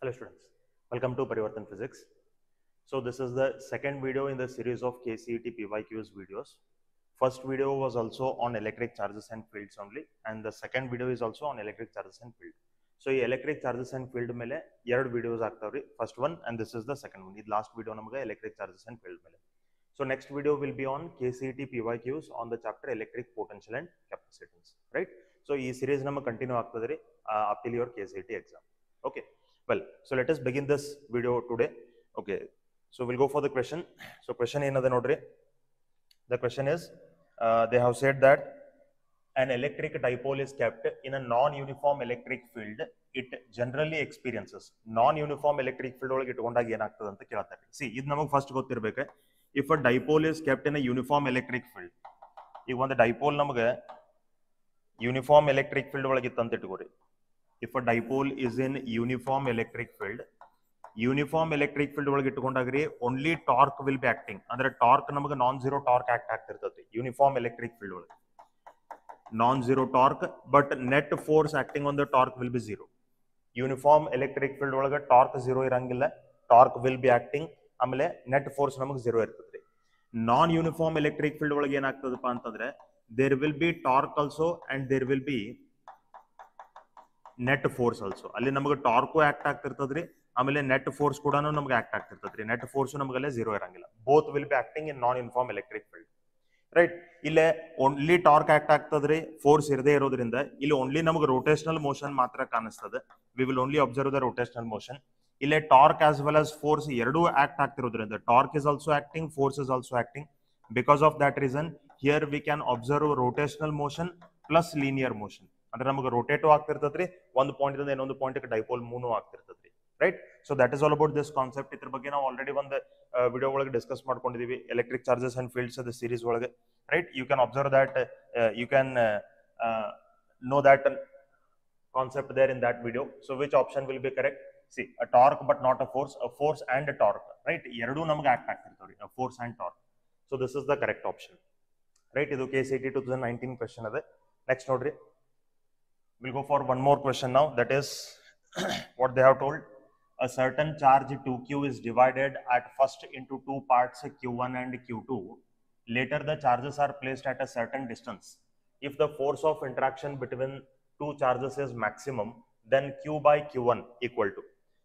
Hello students, welcome to Parivartan Physics. So this is the second video in the series of KCET PYQs videos. First video was also on electric charges and fields only, and the second video is also on electric charges and field. So electric charges and field mele ಎರಡು videos ಆಗ್ತಾವ್ರಿ. First one and this is the second one. This last video ನಮಗೆ electric charges and field mele. So next video will be on KCET PYQs on the chapter electric potential and capacitance, right? So ಈ series ನಮಗೆ continue ಆಗ್ತದ್ರಿ up till your KCET exam. Okay. Well, so let us begin this video today. Okay, so we'll go for the question. So question ಏನದ ನೋಡ್ರಿ. The question is, they have said that an electric dipole is kept in a non-uniform electric field. It generally experiences non-uniform electric field ಒಳಗೆ ಇಟ್ಕೊಂಡಾಗ ಏನಾಗ್ತದೆ ಅಂತ ಕೇಳ್ತಾರೆ. See, ಇದು ನಮಗೆ first ಗೊತ್ತಿರಬೇಕು. If a dipole is kept in a uniform electric field, ಈಗ ಒಂದು dipole ನಮಗೆ uniform electric field ಒಳಗೆ ಇತ್ತು ಅಂತ ಇಟ್ಕೋರಿ. If a dipole is in uniform electric field ಒಳಗೆ ಇಟ್ಕೊಂಡಾಗ್ರಿ only torque will be acting. ಅಂದ್ರೆ torque ನಮಗೆ ನಾನ್ ಜೀರೋ torque ಆಕ್ಟ್ ಆಗ್ತಿರ್ತೈತಿ uniform electric field ಒಳಗೆ. Non zero torque, but net force acting on the torque will be zero. Uniform electric field ಒಳಗೆ torque zero ಇರಂಗಿಲ್ಲ, torque will be acting, ಆಮೇಲೆ net force ನಮಗೆ zero ಇರ್ತೈತಿ. Non uniform electric field ಒಳಗೆ ಏನಾಗ್ತದಪ್ಪ ಅಂತಂದ್ರೆ there will be torque also and there will be net force also. ಅಲ್ಲಿ ನಮಗೆ torque act ಆಗ್ತಿರ್ತದ್ರಿ, ಆಮೇಲೆ ನೆಟ್ ಫೋರ್ಸ್ ಕೂಡ ನಮಗೆ ಆಕ್ಟ್ ಆಗ್ತಿರ್ತದ್ರಿ. ನೆಟ್ ಫೋರ್ಸ್ ನಮಗಲ್ಲೇ ಜೀರೋ ಇರಂಗಿಲ್ಲ. Both will be acting in non uniform electric field, right. ಇಲ್ಲೇ ಓನ್ಲಿ ಟಾರ್ಕ್ ಆಕ್ಟ್ ಆಗ್ತದ್ರಿ, ಫೋರ್ಸ್ ಇರದೇ ಇರೋದ್ರಿಂದ ಇಲ್ಲಿ ಓನ್ಲಿ ನಮಗೆ ರೋಟೇಷನಲ್ ಮೋಷನ್ ಮಾತ್ರ ಕಾಣಿಸ್ತದೆ. We will only observe the rotational motion. ಇಲ್ಲೇ torque as well as force ಎರಡೂ ಆಕ್ಟ್ ಆಗ್ತಿರೋದ್ರಿಂದ torque is also acting, force is also acting. Because of that reason here we can observe rotational motion plus linear motion. ಅಂದ್ರೆ ನಮಗೆ rotate ಆಗ್ತಿರ್ತದ್ರಿ, ಒಂದು point ಇಂದ ಇನ್ನೊಂದು ಪಾಯಿಂಟ್ ಡೈಪೋಲ್ ಮೂವ್ ಆಗ್ತಿರ್ತದ್ರಿ, right. So that is all about this concept. ಇದ್ರ ಬಗ್ಗೆ ನಾವು ಆಲ್ರೆಡಿ ಒಂದು ವಿಡಿಯೋ ಒಳಗೆ ಡಿಸ್ಕಸ್ ಮಾಡ್ಕೊಂಡಿದೀವಿ, ಎಲೆಕ್ಟ್ರಿಕ್ ಚಾರ್ಜಸ್ ಅಂಡ್ ಫೀಲ್ಡ್ಸ್ ಅದ ಸೀರೀಸ್ ಒಳಗೆ, right. You can observe that, you can know that concept there in that video. So which option will be correct? C, a torque but not a force and a torque, right. ಎರಡೂ ನಮಗೆ act ಆಗ್ತಿರ್ತಾವ್ರಿ, a force and torque. So this is the correct option, right. ಇದು KCET 2019 question ಅದ. Next ನೋಡ್ರಿ, we'll go for one more question now. That is what they have told. A certain charge 2q is divided at first into two parts, q1 and q2. Later the charges are placed at a certain distance. If the force of interaction between two charges is maximum, then q by q1 equal to.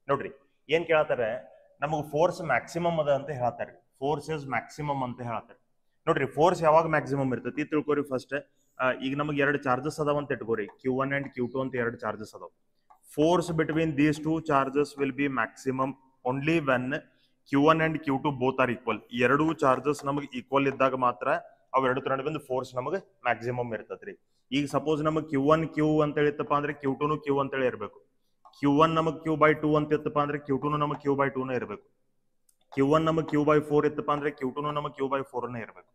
ನೋಡ್ರಿ ಏನ್ ಕೇಳ್ತಾರೆ, ನಮಗೆ force maximum ಅದ ಅಂತ ಹೇಳ್ತಾರೆ. Force is maximum ಅಂತ ಹೇಳ್ತಾರೆ. ನೋಡ್ರಿ ಫೋರ್ಸ್ ಯಾವಾಗ ಮ್ಯಾಕ್ಸಿಮಮ್ ಇರ್ತೈತಿ ತಿಳ್ಕೊರಿ. ಫಸ್ಟ್ ಈಗ ನಮಗೆ ಎರಡು ಚಾರ್ಜಸ್ ಅದಾವ ಅಂತ ಇಟ್ಕೋರಿ, q1 and q2 ಅಂತ ಎರಡು ಚಾರ್ಜಸ್ ಅದಾವ. Force between these two charges will be maximum only when q1 and q2 both are equal. ಎರಡೂ ಚಾರ್ಜಸ್ ನಮಗೆ ಈಕ್ವಲ್ ಇದ್ದಾಗ ಮಾತ್ರ ಅವೆರಡು ನಡುವಿನ ಫೋರ್ಸ್ ನಮಗೆ ಮ್ಯಾಕ್ಸಿಮಮ್ ಇರ್ತದ್ರಿ. ಈಗ ಸಪೋಸ್ ನಮಗೆ q1 q ಅಂತ ಹೇಳಿತ್ತಪ್ಪ ಅಂದ್ರೆ q2 q ಅಂತ ಹೇಳಿ ಇರಬೇಕು. q1 ನಮಗೆ q/2 ಅಂತ ಇತ್ತಪ್ಪ ಅಂದ್ರೆ q2 ನಮಗೆ q/2 ಇರಬೇಕು. q1 ನಮಗೆ q/4 ಇತ್ತಪ್ಪ ಅಂದ್ರೆ q2 ನಮಗೆ q/4 ಇರಬೇಕು,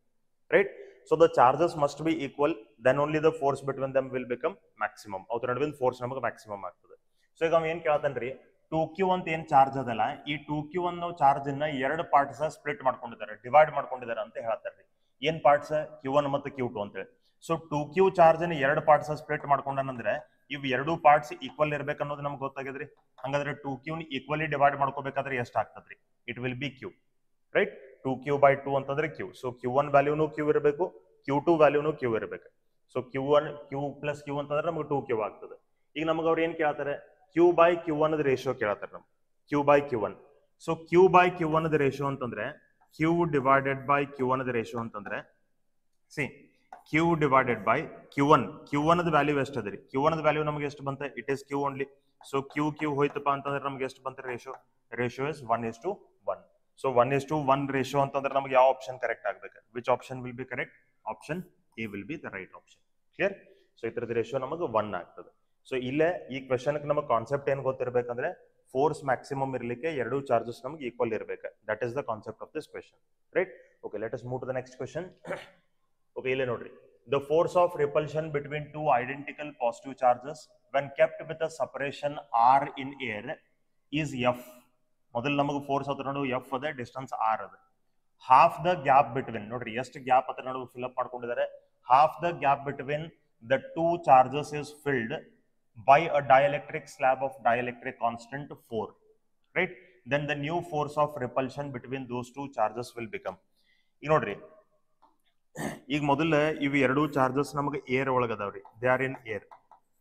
right. So the charges must be equal, then only the force between them will become maximum. ಅವ್ರ ನಡುವಿನ ಫೋರ್ಸ್ ನಮಗೆ ಮ್ಯಾಕ್ಸಿಮಮ್ ಆಗ್ತದೆ. ಸೊ ಈಗ ಏನ್ ಕೇಳ್ತಾನ್ರಿ, 2q ಅಂತ ಏನ್ ಚಾರ್ಜ್ ಅದಲ್ಲ, ಈ 2q ಅನ್ನೋ ಚಾರ್ಜ್ ಅನ್ನ ಎರಡು ಪಾರ್ಟ್ಸ್ ಸ್ಪ್ಲಿಟ್ ಮಾಡ್ಕೊಂಡಿದ್ದಾರೆ, ಡಿವೈಡ್ ಮಾಡ್ಕೊಂಡಿದ್ದಾರೆ ಅಂತ ಹೇಳ್ತಾರ್ರಿ. ಏನ್ ಪಾರ್ಟ್ಸ್? q1 ಮತ್ತು q2 ಅಂತ ಹೇಳಿ. ಸೊ 2q ಚಾರ್ಜ್ ಅನ್ನ ಎರಡು ಪಾರ್ಟ್ಸ್ ಸ್ಪ್ಲಿಟ್ ಮಾಡ್ಕೊಂಡಂದ್ರೆ ಇವ್ ಎರಡು ಪಾರ್ಟ್ಸ್ ಈಕ್ವಲ್ ಇರ್ಬೇಕು ಅನ್ನೋದು ನಮ್ಗೆ ಗೊತ್ತಾಗಿದ್ರಿ. ಹಂಗಾದ್ರೆ 2q ಈಕ್ವಲಿ ಡಿವೈಡ್ ಮಾಡ್ಕೋಬೇಕಾದ್ರೆ ಎಷ್ಟು ಆಗ್ತದ್ರಿ? It will B q, right. 2q/2 ಅಂತಂದ್ರೆ q. ಸೊ q1 ವ್ಯಾಲ್ಯೂನು q ಇರಬೇಕು, q2 ವ್ಯಾಲ್ಯೂನು q ಇರಬೇಕು. So q1 q plus q ಅಂತಂದ್ರೆ ನಮಗೆ 2q ಆಗ್ತದೆ. ಈಗ ನಮಗೆ ಅವ್ರು ಏನ್ ಕೇಳ್ತಾರೆ, q/q1 ರೇಷಿಯೋ ಕೇಳ್ತಾರೆ ನಮ್ಗೆ, q/q1. ಸೊ q/q1 ರೇಷಿಯೋ ಅಂತಂದ್ರೆ q divided by q1 ratio ಅಂತಂದ್ರೆ, see, q divided by q1 value ಎಷ್ಟು ಅದ್ರಿ? q1 ವ್ಯಾಲ್ಯೂ ನಮಗೆ ಎಷ್ಟು ಬಂತ? It is q only. So q ಹೋಯ್ತಪ್ಪ ಅಂತಂದ್ರೆ ನಮ್ಗೆ ಎಷ್ಟು ಬಂತ ratio? Ratio is 1:1. So 1:1 ratio ಅಂತಂದ್ರೆ ನಮಗೆ ಯಾವ ಆಪ್ಷನ್ ಕರೆಕ್ಟ್ ಆಗ್ಬೇಕು? Which option will be correct? Option A will be the right option. Clear? So ಇತರದ ರೇಷಿಯೋ ನಮಗೆ 1 ಆಗ್ತದೆ. ಸೊ ಇಲ್ಲೇ ಈ ಕ್ವೆಶ್ಚನ್ ನಮಗೆ ಕಾನ್ಸೆಪ್ಟ್ ಏನ್ ಗೊತ್ತಿರಬೇಕಂದ್ರೆ ಫೋರ್ಸ್ ಮ್ಯಾಕ್ಸಿಮಮ್ ಇರಲಿಕ್ಕೆ ಎರಡು ಚಾರ್ಜಸ್ ನಮಗೆ ಈಕ್ವಲ್ ಇರಬೇಕು. That is the concept of this question, right. Okay, let us move to the next question. Okay, ಇಲ್ಲೇ ನೋಡ್ರಿ, the force of repulsion between two identical positive charges when kept with a separation r in air is f. ಮೊದಲು ನಮಗೆ force ಅದ್ರ ನಡುವೆ f ಅದ, distance r ಅದ. Half the gap between, ನೋಡ್ರಿ ಎಷ್ಟು ಗ್ಯಾಪ್ ಅದ್ರ ನಡುವೆ ಫಿಲ್ ಅಪ್ ಮಾಡ್ಕೊಂಡಿದ್ದಾರೆ. Half the gap between the two charges is filled by a dielectric slab of dielectric constant 4. right? Then the new force of repulsion between those two charges will become. ಈಗ ನೋಡ್ರಿ, ಈಗ ಮೊದಲ ಇವು ಎರಡು charges ನಮಗೆ air ಒಳಗದಾವ್ರಿ, they are in air,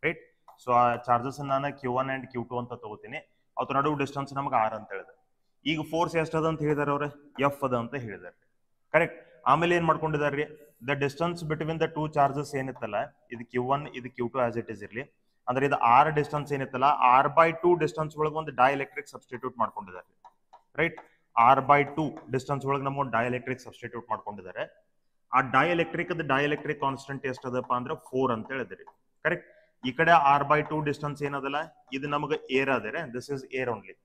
right? So ಆ charges ನಾನು Q1 and Q2 ಅಂತ ತಗೋತೀನಿ. ಅವ್ರ ನಡುವು ಡಿಸ್ಟೆನ್ಸ್ ನಮಗೆ R ಅಂತ ಹೇಳಿದೆ. ಈಗ ಫೋರ್ಸ್ ಎಷ್ಟದ ಅಂತ ಹೇಳಿದಾರೆ ಅವ್ರೆ, F ಅದ ಅಂತ ಹೇಳಿದಾರೆ, ಕರೆಕ್ಟ್? ಆಮೇಲೆ ಏನ್ ಮಾಡ್ಕೊಂಡಿದಾರ್ರಿ, the distance between the two charges ಏನಿತ್ತಲ್ಲ, ಇದು Q1 ಇದು Q2 ಆಸ್ ಇಟ್ ಇಸ್ ಇರ್ಲಿ, ಅಂದ್ರೆ ಇದು R ಡಿಸ್ಟೆನ್ಸ್ ಏನಿತ್ತಲ್ಲ, R/2 ಡಿಸ್ಟೆನ್ಸ್ ಒಳಗೆ ಒಂದು ಡೈಎಲೆಕ್ಟ್ರಿಕ್ ಸಬ್ಸ್ಟಿಟ್ಯೂಟ್ ಮಾಡ್ಕೊಂಡಿದ್ದಾರೆ, ರೈಟ್? R/2 ಡಿಸ್ಟೆನ್ಸ್ ಒಳಗೆ ನಮ್ಗೆ ಒಂದು ಡೈಎಲೆಕ್ಟ್ರಿಕ್ ಸಬ್ಸ್ಟಿಟ್ಯೂಟ್ ಮಾಡ್ಕೊಂಡಿದ್ದಾರೆ. ಆ ಡೈಎಲೆಕ್ಟ್ರಿಕ್ ಕಾನ್ಸ್ಟೆಂಟ್ ಎಷ್ಟದಪ್ಪ ಅಂದ್ರೆ 4 ಅಂತ ಹೇಳಿದ್ರಿ, ಕರೆಕ್ಟ್? ಈ ಕಡೆ R/2 ಡಿಸ್ಟೆನ್ಸ್ ಏನದಲ್ಲ, ಇದು ನಮಗೆ ಏರ್ ಅದೇ, this is air only.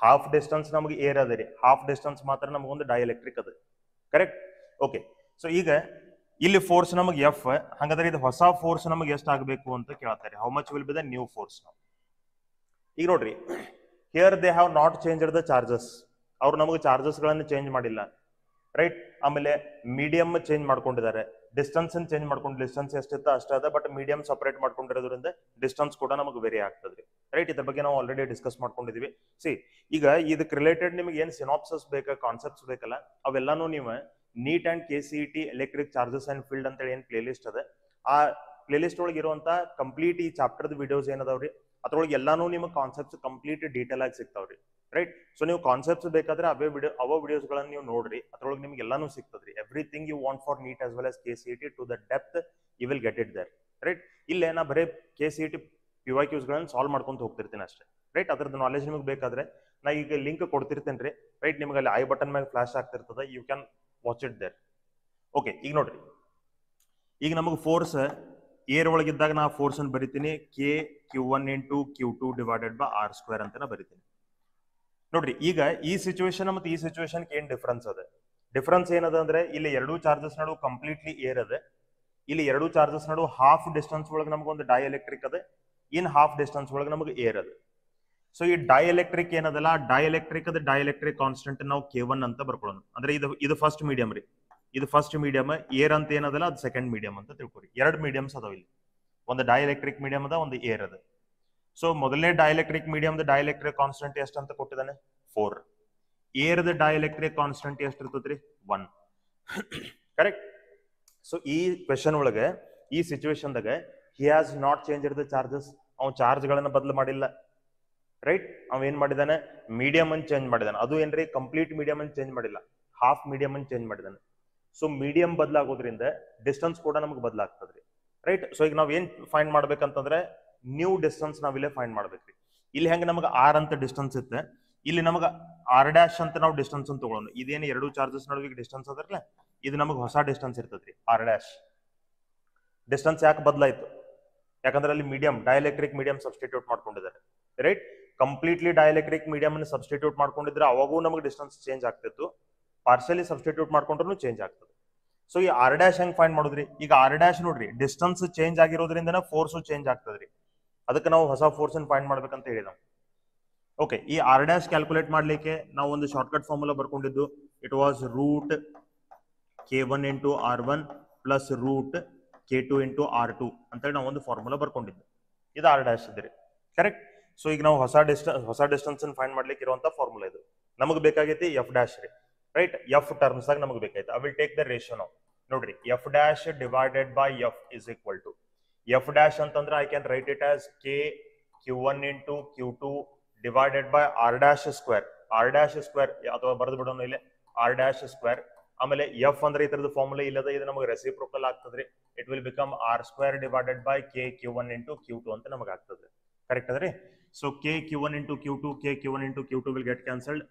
Half distance ನಮಗೆ ಏರ್ ಅದೇ ರೀ, ಹಾಫ್ ಡಿಸ್ಟೆನ್ಸ್ ಮಾತ್ರ ನಮಗೊಂದು ಡೈಎಲೆಕ್ಟ್ರಿಕ್ ಅದ, ಕರೆಕ್ಟ್? ಓಕೆ, ಸೊ ಈಗ ಇಲ್ಲಿ ಫೋರ್ಸ್ ನಮಗೆ ಎಫ್, ಹಾಗಾದ್ರೆ ಇದು ಹೊಸ ಫೋರ್ಸ್ ನಮಗೆ ಎಷ್ಟು ಆಗಬೇಕು ಅಂತ ಕೇಳ್ತಾರೆ. How much will be the new force? ಈಗ ನೋಡ್ರಿ, here they have not changed the charges, ಅವ್ರು ನಮಗೆ ಚಾರ್ಜಸ್ ಗಳನ್ನು ಚೇಂಜ್ ಮಾಡಿಲ್ಲ, ರೈಟ್? ಆಮೇಲೆ ಮೀಡಿಯಂ ಚೇಂಜ್ ಮಾಡ್ಕೊಂಡಿದ್ದಾರೆ, ಡಿಸ್ಟೆನ್ಸ್ ಚೇಂಜ್ ಮಾಡ್ಕೊಂಡು, ಡಿಸ್ಟೆನ್ಸ್ ಎಷ್ಟಿತ್ತ ಅಷ್ಟ ಅದ, ಬಟ್ ಮೀಡಿಯಂ ಸಪರೇಟ್ ಮಾಡ್ಕೊಂಡಿರೋದ್ರಿಂದ ಡಿಸ್ಟೆನ್ಸ್ ಕೂಡ ನಮಗೆ ವೇರಿ ಆಗ್ತದ್ರಿ, ರೈಟ್? ಇದ್ರ ಬಗ್ಗೆ ನಾವು ಆಲ್ರೆಡಿ ಡಿಸ್ಕಸ್ ಮಾಡ್ಕೊಂಡಿದೀವಿ. ಸಿ, ಈಗ ಇದಕ್ಕೆ ರಿಲೇಟೆಡ್ ನಿಮಗೆ ಏನ್ ಸಿನಾಪ್ಸಸ್ ಬೇಕಾ, ಕಾನ್ಸೆಪ್ಟ್ಸ್ ಬೇಕಲ್ಲ, ಅವೆಲ್ಲಾನು ನೀವು NEET and KCET electric charges and field ಅಂತ ಏನ್ ಪ್ಲೇ ಲಿಸ್ಟ್ ಅದ, ಆ ಪ್ಲೇ ಲಿಸ್ಟ್ ಒಳಗೆ ಇರುವಂತ ಕಂಪ್ಲೀಟ್ ಈ ಚಾಪ್ಟರ್ ವಿಡಿಯೋಸ್ ಏನದಾವ್ರಿ, ಅದ್ರೊಳಗೆ ಎಲ್ಲಾನು ನಿಮಗೆ ಕಾನ್ಸೆಪ್ಟ್ಸ್ ಕಂಪ್ಲೀಟ್ ಡೀಟೇಲ್ ಆಗಿ ಸಿಗ್ತಾವ್ರಿ, ರೈಟ್? ಸೊ ನೀವು ಕಾನ್ಸೆಪ್ಟ್ಸ್ ಬೇಕಾದ್ರೆ ಅವ ವಿಡಿಯೋಸ್ ಗಳನ್ನ ನೀವು ನೋಡ್ರಿ, ಅದ್ರೊಳಗೆ ನಿಮ್ಗೆ ಎಲ್ಲಾನು ಸಿಗ್ತದ್ರಿ. Everything you want for NEET as well as KCET to the depth you will get it there, right? ಇಲ್ಲೇ ನಾ ಬರೀ KCET PYQs ಗಳನ್ನ ಸಾಲ್ವ್ ಮಾಡ್ಕೊಂತ ಹೋಗ್ತಿರ್ತೀನಿ ಅಷ್ಟೇ, ರೈಟ್? ಅದ್ರದ್ದು ನಾಲೆಜ್ ನಿಮಗೆ ಬೇಕಾದ್ರೆ ನಾ ಈಗ ಲಿಂಕ್ ಕೊಡ್ತಿರ್ತೇನೆ ರೀ, ರೈಟ್? ನಿಮ್ಗೆ ಅಲ್ಲಿ ಐ ಬಟನ್ ಮೇಲೆ ಫ್ಲಾಶ್ ಆಗ್ತಿರ್ತದ, you can watch it there. Okay, ಈಗ ನೋಡ್ರಿ, ಈಗ ನಮಗೆ ಫೋರ್ಸ್ ಏರ್ ಒಳಗಿದ್ದಾಗ ನಾ ಫೋರ್ಸ್ ಅನ್ನು ಬರಿತೀನಿ K/Q1 × Q2 divided by R² ಅಂತ ನಾ ಬರಿತೀನಿ. ನೋಡ್ರಿ, ಈಗ ಈ ಸಿಚುವೇಶನ್ ಮತ್ತೆ ಈ ಸಿಚುವೇಶನ್ ಏನ್ ಡಿಫ್ರೆನ್ಸ್ ಅದ? ಡಿಫ್ರೆನ್ಸ್ ಏನದ ಅಂದ್ರೆ, ಇಲ್ಲಿ ಎರಡು ಚಾರ್ಜಸ್ ನಡು ಕಂಪ್ಲೀಟ್ಲಿ ಏರ್ ಅದ, ಇಲ್ಲಿ ಎರಡು ಚಾರ್ಜಸ್ ನಡು ಹಾಫ್ ಡಿಸ್ಟೆನ್ಸ್ ಒಳಗೆ ನಮಗೊಂದು ಡೈಎಲೆಕ್ಟ್ರಿಕ್ ಅದ, ಇನ್ ಹಾಫ್ ಡಿಸ್ಟೆನ್ಸ್ ಒಳಗೆ ನಮಗೆ ಏರ್ ಅದ. ಸೊ ಈ ಡೈಎಲೆಕ್ಟ್ರಿಕ್ ಏನದಲ್ಲ, ಡೈಎಲೆಕ್ಟ್ರಿಕ್ ಕಾನ್ಸ್ಟೆಂಟ್ ನಾವು K1 ಅಂತ ಬರ್ಕೊಳ್ಳೋಣ. ಅಂದ್ರೆ ಇದು ಫಸ್ಟ್ ಮೀಡಿಯಂ ರೀ, ಇದು ಫಸ್ಟ್ ಮೀಡಿಯಂ, ಏರ್ ಅಂತ ಏನದಲ್ಲ ಅದು ಸೆಕೆಂಡ್ ಮೀಡಿಯಂ ಅಂತ ತಿಳ್ಕೊರಿ. ಎರಡು ಮೀಡಿಯಮ್ಸ್ ಅದಾವ ಇಲ್ಲಿ, ಒಂದು ಡೈಎಲೆಕ್ಟ್ರಿಕ್ ಮೀಡಿಯಂ ಅದ, ಒಂದು ಏರ್ ಅದ. ಸೊ ಮೊದಲನೇ ಡೈಎಲೆಕ್ಟ್ರಿಕ್ ಮೀಡಿಯಂ ಡೈಎಲೆಕ್ಟ್ರಿಕ್ ಕಾನ್ಸ್ಟೆಂಟ್ ಎಷ್ಟು ಅಂತ ಕೊಟ್ಟಿದ್ದಾನೆ? 4. ಏರ್ ದ ಡೈಎಲೆಕ್ಟ್ರಿಕ್ ಕಾನ್ಸ್ಟೆಂಟ್ ಎಷ್ಟು ಇರ್ತದ್ರಿ? 1, ಕರೆಕ್ಟ್? ಸೊ ಈ ಕ್ವೆಶನ್ ಒಳಗೆ, ಈ ಸಿಚುವೇಶನ್ ದಾಗ he has not changed the charges, ಅವ್ನು ಚಾರ್ಜ್ ಗಳನ್ನ ಬದಲು ಮಾಡಿಲ್ಲ, ರೈಟ್? ಅವ ಏನ್ ಮಾಡಿದಾನೆ? ಮೀಡಿಯಂ ಅನ್ನು ಚೇಂಜ್ ಮಾಡಿದಾನೆ. ಅದು ಏನ್ರಿ, ಕಂಪ್ಲೀಟ್ ಮೀಡಿಯಂ ಅನ್ನು ಚೇಂಜ್ ಮಾಡಿಲ್ಲ, ಹಾಫ್ ಮೀಡಿಯಂ ಅನ್ನು ಚೇಂಜ್ ಮಾಡಿದಾನೆ. ಸೊ ಮೀಡಿಯಂ ಬದಲಾಗೋದ್ರಿಂದ ಡಿಸ್ಟೆನ್ಸ್ ಕೂಡ ನಮ್ಗೆ ಬದಲಾಗ್ತದ್ರಿ, ರೈಟ್? ಸೊ ಈಗ ನಾವ್ ಏನ್ ಫೈಂಡ್ ಮಾಡ್ಬೇಕಂತಂದ್ರೆ, ನ್ಯೂ ಡಿಸ್ಟೆನ್ಸ್ ನಾವಿಲ್ಲೇ ಫೈಂಡ್ ಮಾಡ್ಬೇಕ್ರಿ. ಇಲ್ಲಿ ಹೆಂಗೆ ನಮಗೆ R ಅಂತ ಡಿಸ್ಟೆನ್ಸ್ ಇತ್ತೆ, ಇಲ್ಲಿ ನಮಗೆ R' ಅಂತ ನಾವು ಡಿಸ್ಟೆನ್ಸ್ ಅಂತ ತಗೊಳ್ಳೋಣ. ಇದೇನು ಎರಡು ಚಾರ್ಜಸ್ ನಡುವೆ ಡಿಸ್ಟೆನ್ಸ್ ಅದರಲ್ಲ, ಇದು ನಮಗೆ ಹೊಸ ಡಿಸ್ಟೆನ್ಸ್ ಇರ್ತದ್ರಿ, R'. ಡಿಸ್ಟೆನ್ಸ್ ಯಾಕೆ ಬದಲಾಯ್ತು? ಯಾಕಂದ್ರೆ ಅಲ್ಲಿ ಮೀಡಿಯಂ, ಡೈಎಲೆಕ್ಟ್ರಿಕ್ ಮೀಡಿಯಂ ಸಬ್ಸ್ಟಿಟ್ಯೂಟ್ ಮಾಡ್ಕೊಂಡಿದ್ದಾರೆ, ರೈಟ್? ಕಂಪ್ಲೀಟ್ಲಿ ಡೈಎಲೆಕ್ಟ್ರಿಕ್ ಮೀಡಿಯಂ ಅನ್ನು ಸಬ್ಸ್ಟಿಟ್ಯೂಟ್ ಮಾಡ್ಕೊಂಡಿದ್ರೆ ಅವಾಗೂ ನಮಗೆ ಡಿಸ್ಟೆನ್ಸ್ ಚೇಂಜ್ ಆಗ್ತಿತ್ತು, ಪಾರ್ಷಿಯಲಿ ಸಬ್ಸ್ಟಿಟ್ಯೂಟ್ ಮಾಡ್ಕೊಂಡ್ರು ಚೇಂಜ್ ಆಗ್ತದೆ. ಸೊ ಈ R' ಹೆಂಗ್ ಫೈಂಡ್ ಮಾಡೋದ್ರಿ? ಈಗ R' ನೋಡ್ರಿ, ಡಿಸ್ಟೆನ್ಸ್ ಚೇಂಜ್ ಆಗಿರೋದ್ರಿಂದ ಫೋರ್ಸ್ ಚೇಂಜ್ ಆಗ್ತದ್ರಿ, ಅದಕ್ಕೆ ನಾವು ಹೊಸ ಫೋರ್ಸ್ ಅನ್ನು ಫೈಂಡ್ ಮಾಡ್ಬೇಕಂತ ಹೇಳಿದ. ಓಕೆ, ಈ R' ಕ್ಯಾಲ್ಕುಲೇಟ್ ಮಾಡ್ಲಿಕ್ಕೆ ನಾವು ಒಂದು ಶಾರ್ಟ್ಕಟ್ ಫಾರ್ಮುಲಾ ಬರ್ಕೊಂಡಿದ್ದು, it was root K1 × R1 plus root K2 × R2 ಅಂತೇಳಿ ನಾವು ಒಂದು ಫಾರ್ಮುಲಾ ಬರ್ಕೊಂಡಿದ್ದು. ಇದು R' ಇದ್ರಿ, ಕರೆಕ್ಟ್? ಸೊ ಈಗ ನಾವು ಹೊಸ ಡಿಸ್ಟೆನ್ಸ್ ಫೈಂಡ್ ಮಾಡ್ಲಿಕ್ಕೆ ಇರುವಂತ ಫಾರ್ಮುಲಾ ಇದು. ನಮಗೆ ಬೇಕಾಗೈತಿ F' ರೀ, ರೈಟ್? F ಟರ್ಮ್ಸ್ ಆಗಿ ನಮಗೆ ಬೇಕಾಯ್ತು. I will take the ratio ನಾವು. ನೋಡ್ರಿ, F' divided by F is equal to F' ಅಂತಂದ್ರೆ I can write it as K/Q1 × Q2 divided by R'², ಅಥವಾ ಬರೆದು ಬಿಡೋಣ ಇಲ್ಲಿ R'². ಆಮೇಲೆ F ಅಂದ್ರೆ ಈ ತರದ ಫಾರ್ಮುಲಾ ಇಲ್ಲದ, ಇದು ನಮಗೆ ರೆಸಿಪ್ರೋಕಲ್ ಆಗ್ತದ್ರಿ. It will become R² divided by K/Q1 × Q2 ಅಂತ ನಮಗೆ ಆಗ್ತದೆ, ಕರೆಕ್ಟ್ ಅದ್ರಿ? So K/Q1 × Q2 will get cancelled.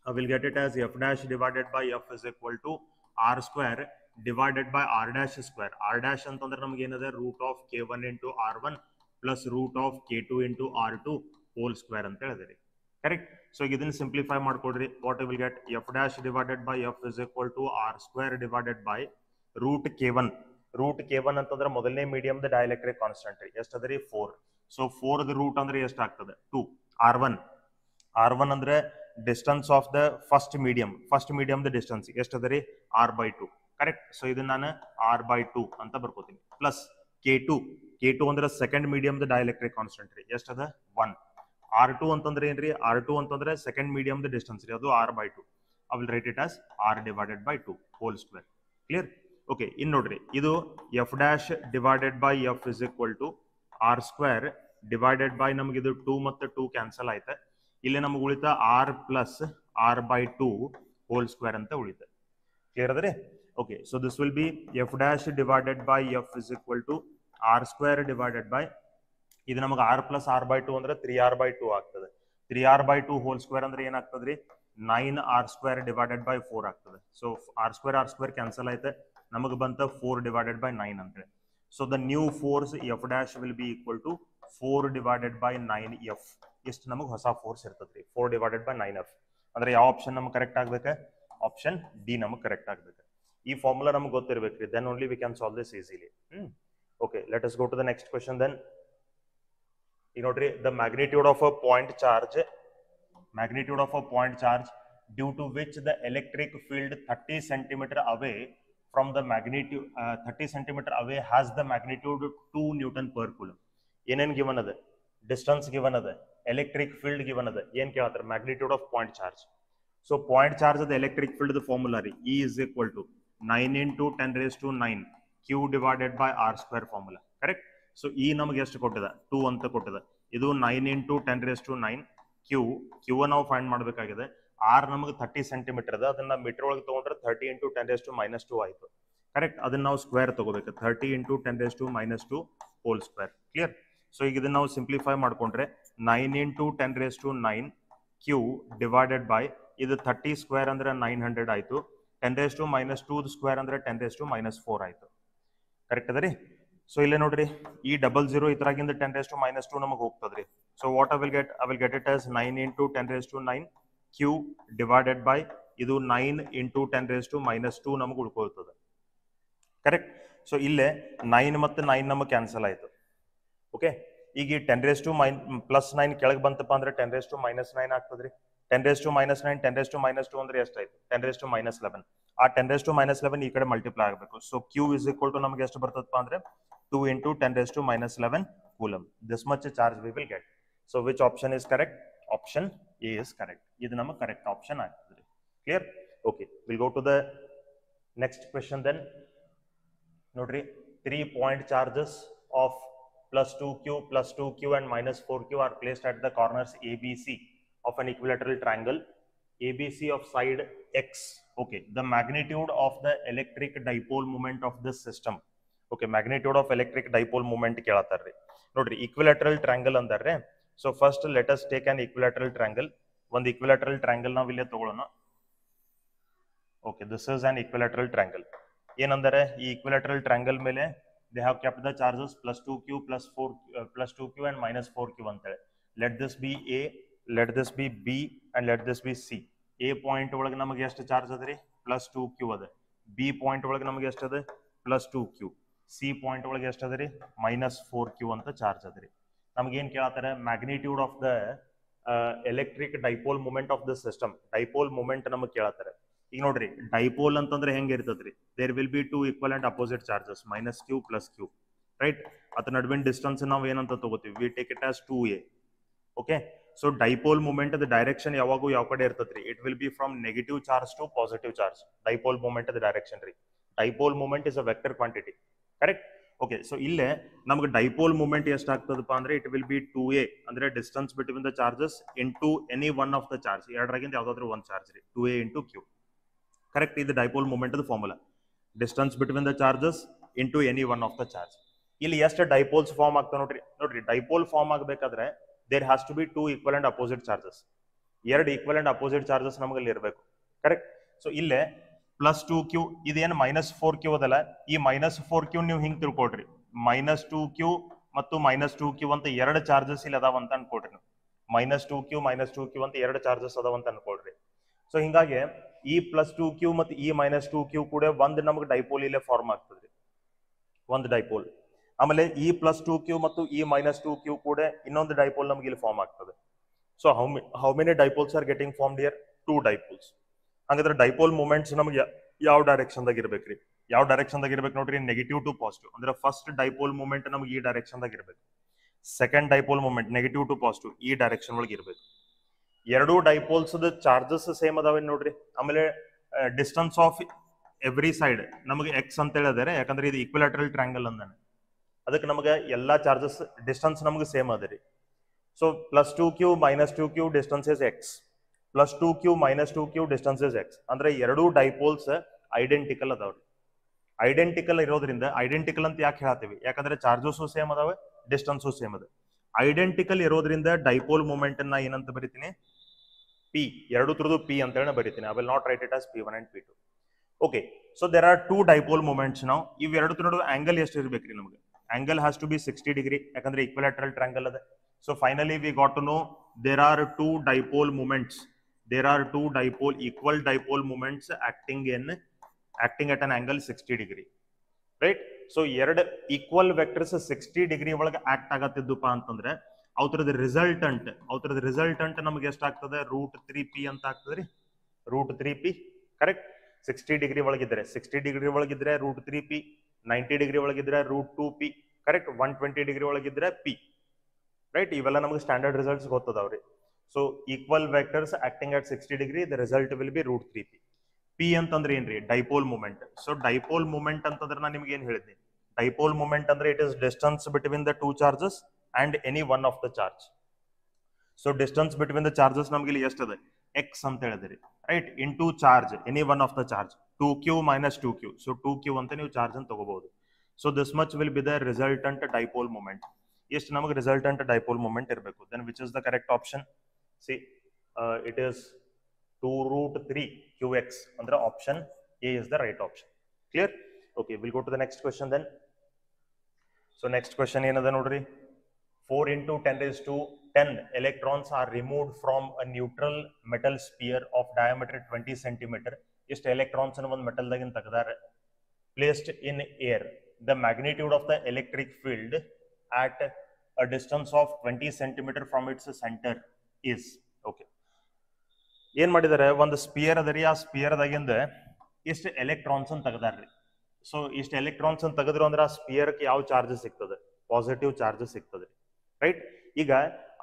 I will get it as F' divided by F is equal to R² divided by R'². R' ಅಂತಂದ್ರೆ ನಮಗೆ ಏನದ, root of K1 × R1 plus root of K2 × R2 whole square ಅಂತ ಹೇಳಿದ್ರಿ, correct? So ಇದನ್ನ simplify ಮಾಡ್ಕೊಡ್ರಿ. What will get? F' divided by F is equal to R² divided by root K1 ಅಂತಂದ್ರೆ ಮೊದಲನೇ medium the dielectric constant ರೀ, ಎಷ್ಟು ಅದರಿ? 4. So 4 root ಅಂದ್ರೆ ಎಷ್ಟು ಆಗ್ತದೆ? 2. R1 ಅಂದ್ರೆ distance of the first medium the distance ಎಷ್ಟು ಅದರಿ? R/2, correct? ಸೊ ಇದನ್ನ ನಾನು R/2 ಅಂತ ಬರ್ಕೋತೀನಿ. ಪ್ಲಸ್ K2 ಅಂದ್ರೆ second medium the dielectric constant ರೀ, ಎಷ್ಟು ಅದ? 1. R2 ಅಂತಂದ್ರೆ ಏನ್ರಿ, R2 ಅಂತಂದ್ರೆ ಸೆಕೆಂಡ್ ಮೀಡಿಯಮ್ ದ ಡಿಸ್ಟೆನ್ಸ್ ರೀ, ಅದು R/2. I will write it as R divided by 2 whole square. Clear? Okay, in ನೋಡ್ರಿ ಇದು f dash divided by f is equal to R square divided by ನಮಗೆ ಇದು 2 ಮತ್ತು 2 cancel ಆಯ್ತು. ಇಲ್ಲಿ ನಮಗೆ ಉಳಿತ R plus R/2 whole square ಅಂತ ಉಳಿತು. Clear ಅದರಿ? Okay, so this will be f dash divided by f is equal to R square divided by ಇದು ನಮಗೆ R plus R/2 ಅಂದ್ರೆ 3R/2 ಆಗ್ತದೆ. 3R/2 whole square ಅಂದ್ರೆ ಏನಾಗ್ತದ್ರಿ, 9R square divided by 4 ಆಗ್ತದೆ. So R square cancel ಆಯ್ತು, ನಮಗೆ ಬಂತ 4 divided by 9 ಅಂತೇಳಿ. So the new force f dash will be equal to 4 divided by 9f. ಎಷ್ಟು ನಮಗೆ ಹೊಸ ಫೋರ್ಸ್ ಇರ್ತದ್ರಿ, 4 divided by 9f. ಅಂದ್ರೆ ಯಾವ ಆಪ್ಷನ್ ನಮಗೆ ಕರೆಕ್ಟ್ ಆಗ್ಬೇಕು, ಆಪ್ಷನ್ ಡಿ ನಮಗೆ ಕರೆಕ್ಟ್ ಆಗ್ಬೇಕು. ಈ ಫಾರ್ಮುಲಾ ನಮಗೆ ಗೊತ್ತಿರ್ಬೇಕ್ರಿ, then only we can solve this easily. Okay, let us go to the next question. Then ಈಗ ನೋಡ್ರಿ, the magnitude of a point charge, magnitude of a point charge due to which the electric field 30 centimeter away from the magnitude 30 centimeter away has the magnitude 2 Newton per coulomb. ಏನೇನ್ given ಅದ, distance given ಅದ, electric field given ಅದ, ಏನ್ ಕೇಳತ್ತಾರ, magnitude of point charge. So point charge of the electric field the formula ರೀ, E is equal to 9 into 10 raised to 9 Q divided by R square formula. Correct? So E ನಮಗೆ ಎಷ್ಟು ಕೊಟ್ಟಿದೆ, 2 ಅಂತ ಕೊಟ್ಟಿದೆ. ಇದು 9 into 10 raised to 9 Q ನಾವು find ಮಾಡಬೇಕಾಗಿದೆ. R ನಮಗೆ 30 ಸೆಂಟಿಮೀಟರ್ ಅದ, ಅದನ್ನ ಮೀಟರ್ ಒಳಗೆ ತಗೊಂಡ್ರೆ 30 into 10 raised to -2 ಆಯ್ತು. ಕರೆಕ್ಟ್? ಅದನ್ನ ನಾವು ಸ್ಕ್ವೇರ್ ತಗೋಬೇಕು, 30 into 10 raised to -2 whole square. Clear? So ಈಗ ಇದನ್ನ ನಾವು ಸಿಂಪ್ಲಿಫೈ ಮಾಡ್ಕೊಂಡ್ರೆ 9 into 10 raised to 9 Q divided by ಇದು 30 ಸ್ಕ್ವೇರ್ ಅಂದ್ರೆ 900 ಆಯ್ತು, 10 raised to -2 ಸ್ಕ್ವೇರ್ ಅಂದ್ರೆ 10 raised to -4 ಆಯ್ತು. ಕರೆಕ್ಟ್ ಅದ ರೀ? ಸೊ ಇಲ್ಲಿ ನೋಡ್ರಿ, ಈ 00 ಇದ್ರಾಗಿಂದ 10 raised to -2 ನಮಗೆ ಹೋಗ್ತದ್ರಿ. So what I will get it as 9 into 10 raised to 9 Q divided by ಇದು 9 into 10 raised to -2 ನಮಗೆ ಉಳ್ಕೊಳ್ತದೆ. ಕರೆಕ್ಟ್? ಸೊ ಇಲ್ಲೇ 9 ಮತ್ತು 9 ನಮಗೆ ಕ್ಯಾನ್ಸಲ್ ಆಯ್ತು. ಓಕೆ, ಈಗ 10 raised to +9 ಕೆಳಗೆ ಬಂತಪ್ಪ ಅಂದ್ರೆ 10 raised to -9 ಆಗ್ತದ್ರಿ. 10 raised to -9 10 raised to -2 ಅಂದ್ರೆ ಎಷ್ಟಾಯ್ತು, 10 raised to -11. ಆ 10 raised to -11 ಈ ಕಡೆ ಮಲ್ಟಿಪ್ಲೈ ಆಗಬೇಕು. So Q is equal to ನಮಗೆ ಎಷ್ಟು ಬರ್ತದಪ್ಪ ಅಂದ್ರೆ 2 into 10 raised to -11 coulomb. This much charge we will get. So which option is correct? Option A is correct. ಇದು ನಮ್ಮ ಕರೆಕ್ಟ್ ಆಪ್ಷನ್ ಆಗ್ತದೆ. Clear? Okay, will go to the next question. Then ನೋಡ್ರಿ, 3 point charges of +2Q, +2Q and -4Q are placed at the corners ABC of an equilateral triangle. ABC of side X. Okay, the magnitude of the electric dipole moment of this system. Okay, magnitude of electric dipole moment ಕೇಳತ್ತಾರ್ರಿ. ನೋಡ್ರಿ, equilateral triangle ಅಂದಾರ್ರೆ. So first let us take an equilateral triangle. ಒಂದು equilateral triangle ನಾವು ಇಲ್ಲೇ ತಗೊಳ್ಳೋಣ. Okay, this is an equilateral triangle. ಏನಂದರೆ ಈ equilateral triangle ಮೇಲೆ they have kept the charges +2Q, +2Q and -4Q ಅಂತೇಳಿ. Let this be A, let this be B and let this be C. A point ಒಳಗೆ ನಮಗೆ ಎಷ್ಟು charge ಅದ್ರಿ, +2Q ಅದ. B point ಒಳಗೆ ನಮಗೆ ಎಷ್ಟು ಅದ, +2Q. C ಪಾಯಿಂಟ್ ಒಳಗೆ ಎಷ್ಟು ಅದ್ರಿ, -4Q ಅಂತ ಚಾರ್ಜ್ ಅದ್ರಿ. ನಮ್ಗೆ ಏನ್ ಕೇಳತ್ತಾರೆ, magnitude of the electric dipole moment of the system. Dipole moment ನಮಗೆ ಕೇಳತ್ತಾರೆ. ಈಗ ನೋಡ್ರಿ, ಡೈಪೋಲ್ ಅಂತಂದ್ರೆ ಹೆಂಗೆ ಇರ್ತದ್ರಿ, there will be 2 equal and opposite charges, -Q +Q. ರೈಟ್? ಅದ್ರ ನಡುವಿನ ಡಿಸ್ಟೆನ್ಸ್ ನಾವು ಏನಂತ ತಗೋತೀವಿ, we take it as 2a. Okay, so dipole moment the direction ಯಾವಾಗೂ ಯಾವ ಕಡೆ ಇರ್ತದ್ರಿ, it will be from negative charge to positive charge. Dipole moment the direction ರೀ. Dipole moment is a vector quantity. Correct? Okay, so ಇಲ್ಲೇ ನಮ್ಗೆ dipole moment ಎಷ್ಟಾಗ್ತದಪ್ಪ ಅಂದ್ರೆ it will be 2a, ಅಂದ್ರೆ distance between the charges into any one of the charge. ಎರಡರಾಗಿಂದ ಯಾವ್ದಾದ್ರು ಒಂದು charge ರೀ, 2a into Q. Correct? ಇದು dipole moment formula, distance between the charges into any one of the charge. ಇಲ್ಲಿ ಎಷ್ಟು dipoles form ಆಗ್ತಾವ ನೋಡ್ರಿ. ನೋಡ್ರಿ, ಡೈಪೋಲ್ ಫಾರ್ಮ್ ಆಗಬೇಕಾದ್ರೆ there has to be 2 equal and opposite charges. ಎರಡು ಈಕ್ವಲ್ ಅಂಡ್ ಅಪೋಸಿಟ್ ಚಾರ್ಜಸ್ ನಮಗೆ ಅಲ್ಲಿ ಇರಬೇಕು. ಕರೆಕ್ಟ್? ಸೊ ಇಲ್ಲೇ +2Q ಇದೇನು -4Q ಅದಲ್ಲ, ಈ -4Q ನೀವು ಹಿಂಗೆ ತಿಳ್ಕೊಡ್ರಿ, -2Q ಮತ್ತು -2Q ಅಂತ ಎರಡು ಚಾರ್ಜಸ್ ಇಲ್ಲಿ ಅದಾವ ಅಂತ ಅನ್ಕೊಡ್ರಿ. ನೀವು -2Q ಅಂತ ಎರಡು ಚಾರ್ಜಸ್ ಅದಾವ ಅಂತ ಅನ್ಕೊಳ್ರಿ. ಸೊ ಹಿಂಗಾಗಿ ಈ +2Q ಮತ್ತು ಈ -2Q ಕೂಡ ಒಂದು ನಮಗೆ ಡೈಪೋಲ್ ಇಲ್ಲೇ ಫಾರ್ಮ್ ಆಗ್ತದ್ರಿ, ಒಂದು ಡೈಪೋಲ್. ಆಮೇಲೆ ಈ +2Q ಮತ್ತು ಈ -2Q ಕೂಡ ಇನ್ನೊಂದು ಡೈಪೋಲ್ ನಮಗೆ ಇಲ್ಲಿ ಫಾರ್ಮ್ ಆಗ್ತದೆ. So how many dipoles are getting formed here? 2 dipoles. ಹಾಗಾದ್ರೆ ಡೈಪೋಲ್ ಮೂಮೆಂಟ್ಸ್ ನಮಗೆ ಯಾವ ಡೈರೆಕ್ಷನ್ ದಾಗ ಇರ್ಬೇಕ್ರಿ? ಯಾವ ಡೈರೆಕ್ಷನ್ ದಾಗ ಇರ್ಬೇಕು ನೋಡ್ರಿ, ನೆಗೆಟಿವ್ ಟು ಪಾಸಿಟಿವ್. ಅಂದ್ರೆ ಫಸ್ಟ್ ಡೈಪೋಲ್ ಮೂಮೆಂಟ್ ನಮಗೆ ಈ ಡೈರೆಕ್ಷನ್ ದಾಗ ಇರ್ಬೇಕು. Second dipole moment negative to positive ಈ ಡೈರೆಕ್ಷನ್ ಒಳಗೆ ಇರಬೇಕು. ಎರಡೂ ಡೈಪೋಲ್ಸ್ ಚಾರ್ಜಸ್ ಸೇಮ್ ಅದಾವೆ ನೋಡ್ರಿ. ಆಮೇಲೆ ಡಿಸ್ಟೆನ್ಸ್ ಆಫ್ ಎವ್ರಿ ಸೈಡ್ ನಮಗೆ ಎಕ್ಸ್ ಅಂತ ಹೇಳಿದರೆ, ಯಾಕಂದ್ರೆ ಇದು ಈಕ್ವಿಲಾಟರಲ್ ಟ್ರ್ಯಾಂಗಲ್ ಅಂದಾನೆ, ಅದಕ್ಕೆ ನಮಗೆ ಎಲ್ಲಾ ಚಾರ್ಜಸ್ ಡಿಸ್ಟೆನ್ಸ್ ನಮಗೆ ಸೇಮ್ ಅದ ರೀ. So +2q -2q distance is X, +2q -2q distance is X. ಅಂದ್ರೆ ಎರಡೂ ಡೈಪೋಲ್ಸ್ ಐಡೆಂಟಿಕಲ್ ಅದಾವ್ರಿ. ಐಡೆಂಟಿಕಲ್ ಇರೋದ್ರಿಂದ, ಐಡೆಂಟಿಕಲ್ ಅಂತ ಯಾಕೆ ಹೇಳ್ತೀವಿ, ಯಾಕಂದ್ರೆ ಚಾರ್ಜಸ್ಸು ಸೇಮ್ ಅದಾವೆ, ಡಿಸ್ಟೆನ್ಸು ಸೇಮ್ ಅದ. ಐಡೆಂಟಿಕಲ್ ಇರೋದ್ರಿಂದ ಡೈಪೋಲ್ ಮೂಮೆಂಟ್ ಅನ್ನ ಏನಂತ ಬರಿತೀನಿ, ಪಿ, ಎರಡು ಥರದ್ದು ಪಿ ಅಂತ ಹೇಳಿ ಬರಿತೀನಿ. I will not write it as P1 and P2. Okay, so there are 2 dipole moments. ನಾವು ಇವೆರಡು ನಡುವೆ ಆಂಗಲ್ ಎಷ್ಟು ಇರ್ಬೇಕ್ರಿ ನಮಗೆ, angle has to be 60 degree, ಯಾಕಂದ್ರೆ ಈಕ್ವಿಲಾಟರಲ್ ಟ್ರ್ಯಾಂಗಲ್ ಅದ. So finally we got to know there are 2 dipole moments, there are 2 equal dipole moments acting at an angle 60 degree, right? So ಎರಡು equal vectors 60 degree ಒಳಗೆ act ಆಗತ್ತಿದ್ದಪ್ಪ ಅಂತಂದ್ರೆ ಅವತರದ resultant ನಮಗೆ ಎಷ್ಟಾಗ್ತದೆ, √3p ಅಂತ ಆಗ್ತದ್ರಿ. √3p correct. 60 ಡಿಗ್ರಿ ಒಳಗಿದ್ರೆ √3p, 90 ಡಿಗ್ರಿ ಒಳಗಿದ್ರೆ √2p ಕರೆಕ್ಟ್, 120 ಡಿಗ್ರಿ ಒಳಗಿದ್ರೆ p, ರೈಟ್. ಇವೆಲ್ಲ ನಮಗೆ ಸ್ಟ್ಯಾಂಡರ್ಡ್ ರಿಸಲ್ಟ್ಸ್ ಗೊತ್ತದಾವ್ರಿ. So equal vectors acting at 60 degree, the result will be √3p. P ಅಂತಂದ್ರೆ ಏನ್ರಿ, dipole moment. So dipole moment ಅಂತಂದ್ರೆ ನಾನು ನಿಮ್ಗೆ ಏನ್ ಹೇಳಿದ್ನಿ, ಡೈಪೋಲ್ ಮೂಮೆಂಟ್ ಅಂದ್ರೆ it is distance between the 2 charges and any one of the charge. So distance between the charges ನಮ್ಗೆ ಇಲ್ಲಿ ಎಷ್ಟದ, ಎಕ್ಸ್ ಅಂತ ಹೇಳಿದ್ರಿ, right, into charge any one of the charge 2q - 2q. So 2q ಅಂತ ನೀವು charge ಅಂತ ತಗೋಬಹುದು. So this much will be the resultant dipole moment. ಎಷ್ಟು ನಮಗೆ ರಿಸಲ್ಟೆಂಟ್ ಡೈಪೋಲ್ ಮೂಮೆಂಟ್ ಇರಬೇಕು. Then which is the correct option? See, it is 2√3qx. Andre option A is the right option. Clear? Okay, we'll go to the next question then. So next question ಏನದ ನೋಡ್ರಿ, 4 × 10⁻10 electrons are removed from a neutral metal sphere of diameter 20 cm. ಎಷ್ಟು electrons ಅನ್ನು ಒಂದು metal ದಾಗಿನ ತೆಗೆದಾರೆ, placed in air. The magnitude of the electric field at a distance of 20 cm from its center is. Okay, ಏನ್ ಮಾಡಿದಾರೆ, ಒಂದು spear ಅದರಿ, ಆ spear ದಾಗಿಂದ ಇಷ್ಟು ಎಲೆಕ್ಟ್ರಾನ್ಸ್ ಅನ್ನು ತೆಗೆದಾರ್ರಿ. ಸೊ ಇಷ್ಟು ಎಲೆಕ್ಟ್ರಾನ್ಸ್ ಅನ್ನು ತೆಗೆದ್ರು ಅಂದ್ರೆ ಆ ಸ್ಪಿಯರ್ಗೆ ಯಾವ ಚಾರ್ಜ್ ಸಿಗ್ತದೆ, ಪಾಸಿಟಿವ್ ಚಾರ್ಜ್ ಸಿಗ್ತದೆ, ರೈಟ್. ಈಗ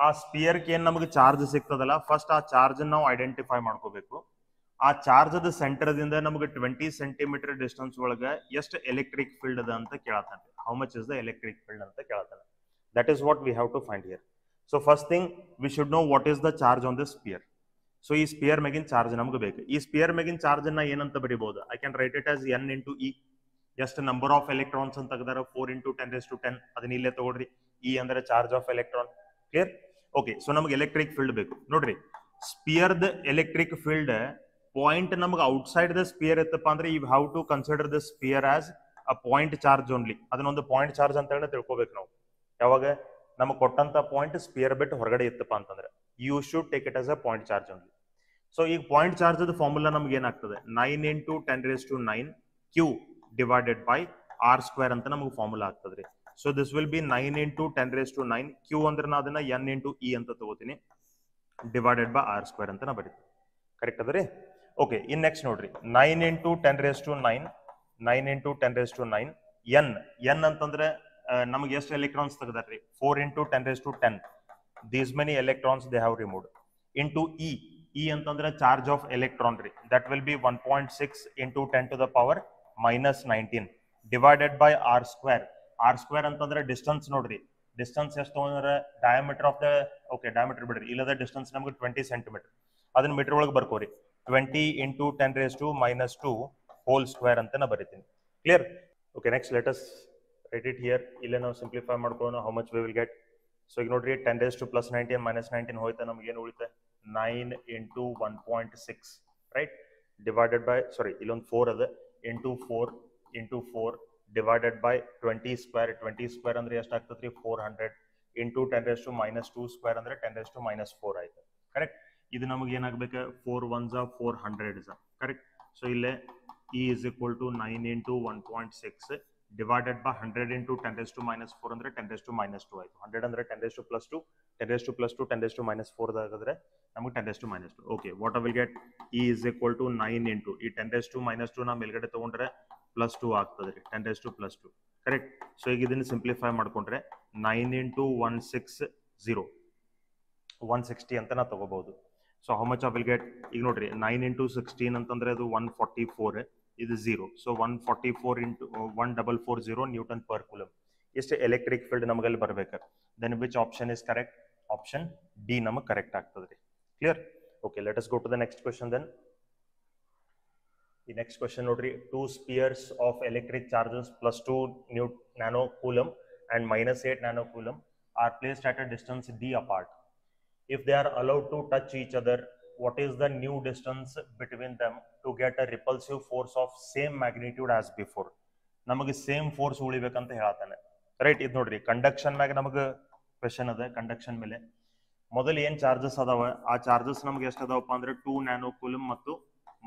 ಆ ಸ್ಪಿಯರ್ಗೆ ಏನ್ ನಮಗೆ ಚಾರ್ಜ್ ಸಿಗ್ತದಲ್ಲ, ಫಸ್ಟ್ ಆ ಚಾರ್ಜ್ ನಾವು ಐಡೆಂಟಿಫೈ ಮಾಡ್ಕೋಬೇಕು. ಆ ಚಾರ್ಜ್ ಸೆಂಟರ್ದಿಂದ ನಮಗೆ 20 ಸೆಂಟಿಮೀಟರ್ ಡಿಸ್ಟೆನ್ಸ್ ಒಳಗೆ ಎಷ್ಟು ಎಲೆಕ್ಟ್ರಿಕ್ ಫೀಲ್ಡ್ ಅದ ಅಂತ ಕೇಳತಾನೆ. How much is the electric field ಅಂತ ಕೇಳತಾನೆ. That is what we have to find here. So first thing we should know what is the charge on this sphere. So ಈ sphere ಮೇಗಿನ charge ನಮಗೆ ಬೇಕು. ಈ ಸ್ಪಿಯರ್ ಮೇಗಿನ charge ಅನ್ನ ಏನಂತ ಬರಿಬಹುದು, I can write it as n × e. ಎಷ್ಟು ನಂಬರ್ ಆಫ್ ಎಲೆಕ್ಟ್ರಾನ್ಸ್ ಅಂತ ತೆಗೆದಾರ, 4 × 10⁻10. ಅದನ್ನ ಇಲ್ಲೇ ತಗೊಳ್ರಿ. e ಅಂದ್ರೆ charge of electron. Clear? Okay, so ನಮಗೆ ಎಲೆಕ್ಟ್ರಿಕ್ ಫೀಲ್ಡ್ ಬೇಕು ನೋಡ್ರಿ. ಸ್ಪಿಯರ್ದ ಎಲೆಕ್ಟ್ರಿಕ್ ಫೀಲ್ಡ್ ಪಾಯಿಂಟ್ ನಮಗೆ ಔಟ್ಸೈಡ್ ದ ಸ್ಪಿಯರ್ ಇತ್ತಪ್ಪ ಅಂದ್ರೆ you have to consider the sphere as a point charge only. ಅದನ್ನೊಂದು ಪಾಯಿಂಟ್ ಚಾರ್ಜ್ ಅಂತ ಹೇಳಿ ತಿಳ್ಕೊಬೇಕು ನಾವು. ಯಾವಾಗ ನಮಗೆ ಕೊಟ್ಟಂತ ಪಾಯಿಂಟ್ ಸ್ಪಿಯರ್ ಬಿಟ್ಟು ಹೊರಗಡೆ ಇತ್ತಪ್ಪ ಅಂತಂದ್ರೆ you should take it as a point charge only. So ಈಗ ಪಾಯಿಂಟ್ ಚಾರ್ಜ್ ಫಾರ್ಮುಲಾ ನಮ್ಗೆ ಏನಾಗ್ತದೆ, 9 × 10⁻9 q ಡಿವೈಡೆಡ್ ಬೈ r² ಅಂತ ನಮಗೆ ಫಾರ್ಮುಲಾ ಆಗ್ತದ್ರಿ. So this will be 9 × 10⁻9 q ಅಂದ್ರೆ ನಾ ಅದನ್ನ n × e ಅಂತ ತಗೋತೀನಿ, ಡಿವೈಡೆಡ್ ಬೈ r² ಅಂತ ನಾ ಬರೀತೀನಿ. ಕರೆಕ್ಟ್ ಅದರಿ? ಓಕೆ, ಇನ್ ನೆಕ್ಸ್ಟ್ ನೋಡ್ರಿ, 9 × 10⁻9 n ಅಂತಂದ್ರೆ ನಮಗೆ ಎಷ್ಟು ಎಲೆಕ್ಟ್ರಾನ್ಸ್ ತೆಗೆದಾರ್ರಿ, 4 × 10⁻10. These many electrons they have removed. Into e ಅಂತಂದ್ರೆ ಚಾರ್ಜ್ ಆಫ್ ಎಲೆಕ್ಟ್ರಾನ್ ರೀ, that will be 1.6 × 10⁻⁻19 divided by r². ಅಂತಂದ್ರೆ ಡಿಸ್ಟೆನ್ಸ್ ನೋಡ್ರಿ, ಡಿಸ್ಟೆನ್ಸ್ ಎಷ್ಟು ಅಂದ್ರೆ diameter of the, okay diameter ಬಿಡ್ರಿ, ಇಲ್ಲದ ಡಿಸ್ಟೆನ್ಸ್ ನಮಗೆ 20 ಸೆಂಟಿಮೀಟರ್. ಅದನ್ನ ಮೀಟರ್ ಒಳಗೆ ಬರ್ಕೋರಿ, 20 × 10⁻2 ಹೋಲ್ ಸ್ಕ್ವೇರ್ ಅಂತ ನಾ ಬರೀತೀನಿ. Clear? Okay, next let us write it here. ಇಲ್ಲೇ ನಾವು ಸಿಂಪ್ಲಿಫೈ ಮಾಡ್ಕೊಳ್ಳೋಣ. How much we will get? So ಈಗ ನೋಡ್ರಿ, 10⁻⁻19 -19 ಹೋಯ್ತಾ, ನಮ್ಗೆ ಏನು ಉಳಿತೆ, 9 × 1.6 ರೈಟ್, ಡಿವೈಡೆಡ್ ಬೈ, ಸಾರಿ ಇಲ್ಲೊಂದು 4 ಅದ, ಇಂಟು 4 ಡಿವೈಡೆಡ್ ಬೈ 20² ಅಂದ್ರೆ ಎಷ್ಟಾಗ್ತದ್ರಿ, 400 ಇಂಟು 10⁻⁻2² ಅಂದ್ರೆ 10⁻⁻4 ಆಯ್ತು. ಕರೆಕ್ಟ್? ಇದು ನಮಗೆ ಏನಾಗಬೇಕು, 4 1s 400 ಕರೆಕ್ಟ್. ಸೊ ಇಲ್ಲೇ e is equal to 9 × 1.6 divided by 100 × 10⁻⁻4 ಅಂದ್ರೆ 10⁻⁻2 ಆಯ್ತು. 100 ಅಂದ್ರೆ 10⁻+2, 10⁻+2 10⁻⁻4 ಆಗಿದ್ರೆ ನಮಗೆ 10⁻². Okay, what I will get, e is equal to 9 × ಈ 10⁻⁻2 ನಾ ಮೇಲ್ಗಡೆ ತಗೊಂಡ್ರೆ +2 ಆಗ್ತದೆ ರೀ 10 raised to +2 ಕರೆಕ್ಟ್. ಸೊ ಈಗ ಇದನ್ನು ಸಿಂಪ್ಲಿಫೈ ಮಾಡ್ಕೊಂಡ್ರೆ 9 into 160 160 ಅಂತ ನಾ ತಗೋಬಹುದು. So how much I will get, ಈಗ ನೋಡ್ರಿ 9 into 16 ಅಂತಂದ್ರೆ ಅದು 144, ಇದು 0. ಸೊ 144 into 1440 ನ್ಯೂಟನ್ ಪರ್ ಕೂಲಮ್. ಇಷ್ಟು ಎಲೆಕ್ಟ್ರಿಕ್ ಫೀಲ್ಡ್ ನಮಗೆ ಅಲ್ಲಿ ಬರ್ಬೇಕು. Then which option is correct? Option D ನಮಗೆ ಕರೆಕ್ಟ್ ಆಗ್ತದೆ ರೀ. Clear? Okay, let us go to the next question then. The next question ನೋಡ್ರಿ, 2 spheres of electric charges +2 nano coulomb and -8 nano coulomb are placed at a distance d apart. If they are allowed to touch each other, what is the new distance between them to get a repulsive force of same magnitude as before? ನಮಗೆ same force ಉಳಿಬೇಕಂತ ಹೇಳ್ತಾನೆ. Right, ಇದು ನೋಡ್ರಿ conduction ಮ್ಯಾಗ ನಮಗೆ question ಅದ. Conduction ಮೇಲೆ ಮೊದಲು ಏನ್ ಚಾರ್ಜಸ್ ಅದಾವ, ಆ ಚಾರ್ಜಸ್ ನಮ್ಗೆ ಎಷ್ಟು ಅದಾವಪ್ಪ ಅಂದ್ರೆ 2 ನ್ಯಾನೋ ಕೂಲಮ್ ಮತ್ತು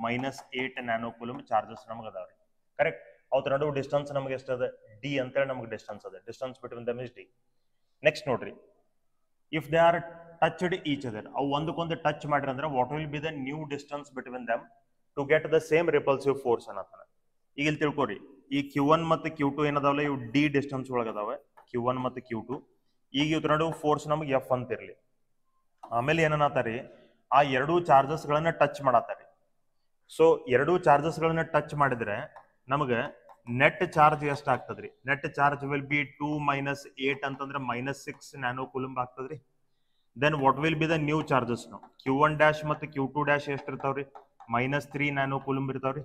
-8 ನ್ಯಾನೋ ಕೂಲಮ್ ಚಾರ್ಜಸ್ ನಮ್ಗೆ ಅದಾವ್ರಿ. ಕರೆಕ್ಟ್. ಅವ್ರ ನಡುವೆ ಡಿಸ್ಟೆನ್ಸ್ ನಮ್ಗೆ ಎಷ್ಟು ಅದ? ಡಿ ಅಂತೇಳಿ ನಮ್ಗೆ ಡಿಸ್ಟೆನ್ಸ್ ಅದ. Distance between them is D. Next ನೋಡ್ರಿ, if they are touched each other, ಅವು ಒಂದಕ್ಕೊಂದು ಟಚ್ ಮಾಡ್ರಿ ಅಂದ್ರೆ what will be the new distance between them to get the same repulsive force ಅನ್ನತಾನ. ಈಗ ಇಲ್ಲಿ ತಿಳ್ಕೊರಿ, ಈ Q1 ಮತ್ತು Q2 ಏನದಾವಲ್ಲ ಇವು ಡಿ ಡಿಸ್ಟೆನ್ಸ್ ಒಳಗದಾವ, Q1 ಮತ್ತು Q2. ಈಗ ಇವ್ರ ನಡುವೆ ಫೋರ್ಸ್ ನಮ್ಗೆ ಎಫ್ ಅಂತ ಇರ್ಲಿ. ಆಮೇಲೆ ಏನನ್ನತಾರಿ, ಆ ಎರಡೂ ಚಾರ್ಜಸ್ ಗಳನ್ನ ಟಚ್ ಮಾಡತ್ತಾರಿ. ಸೊ ಎರಡೂ ಚಾರ್ಜಸ್ ಗಳನ್ನ ಟಚ್ ಮಾಡಿದ್ರೆ ನಮಗೆ ನೆಟ್ ಚಾರ್ಜ್ ಎಷ್ಟು ಆಗ್ತದ್ರಿ? ನೆಟ್ ಚಾರ್ಜ್ ವಿಲ್ ಬಿ 2 - 8 ಅಂತಂದ್ರೆ -6 ನ್ಯಾನೋ ಕೂಲಂಬ್ ಆಗ್ತದ್ರಿ. Then what will be the new charges? Q1 dash ಮತ್ತು Q2 ಡ್ಯಾಶ್ ಎಷ್ಟು ಇರ್ತಾವ್ರಿ? -3 ನ್ಯಾನೋ ಕೂಲಂಬ್ ಇರ್ತಾವ್ರಿ.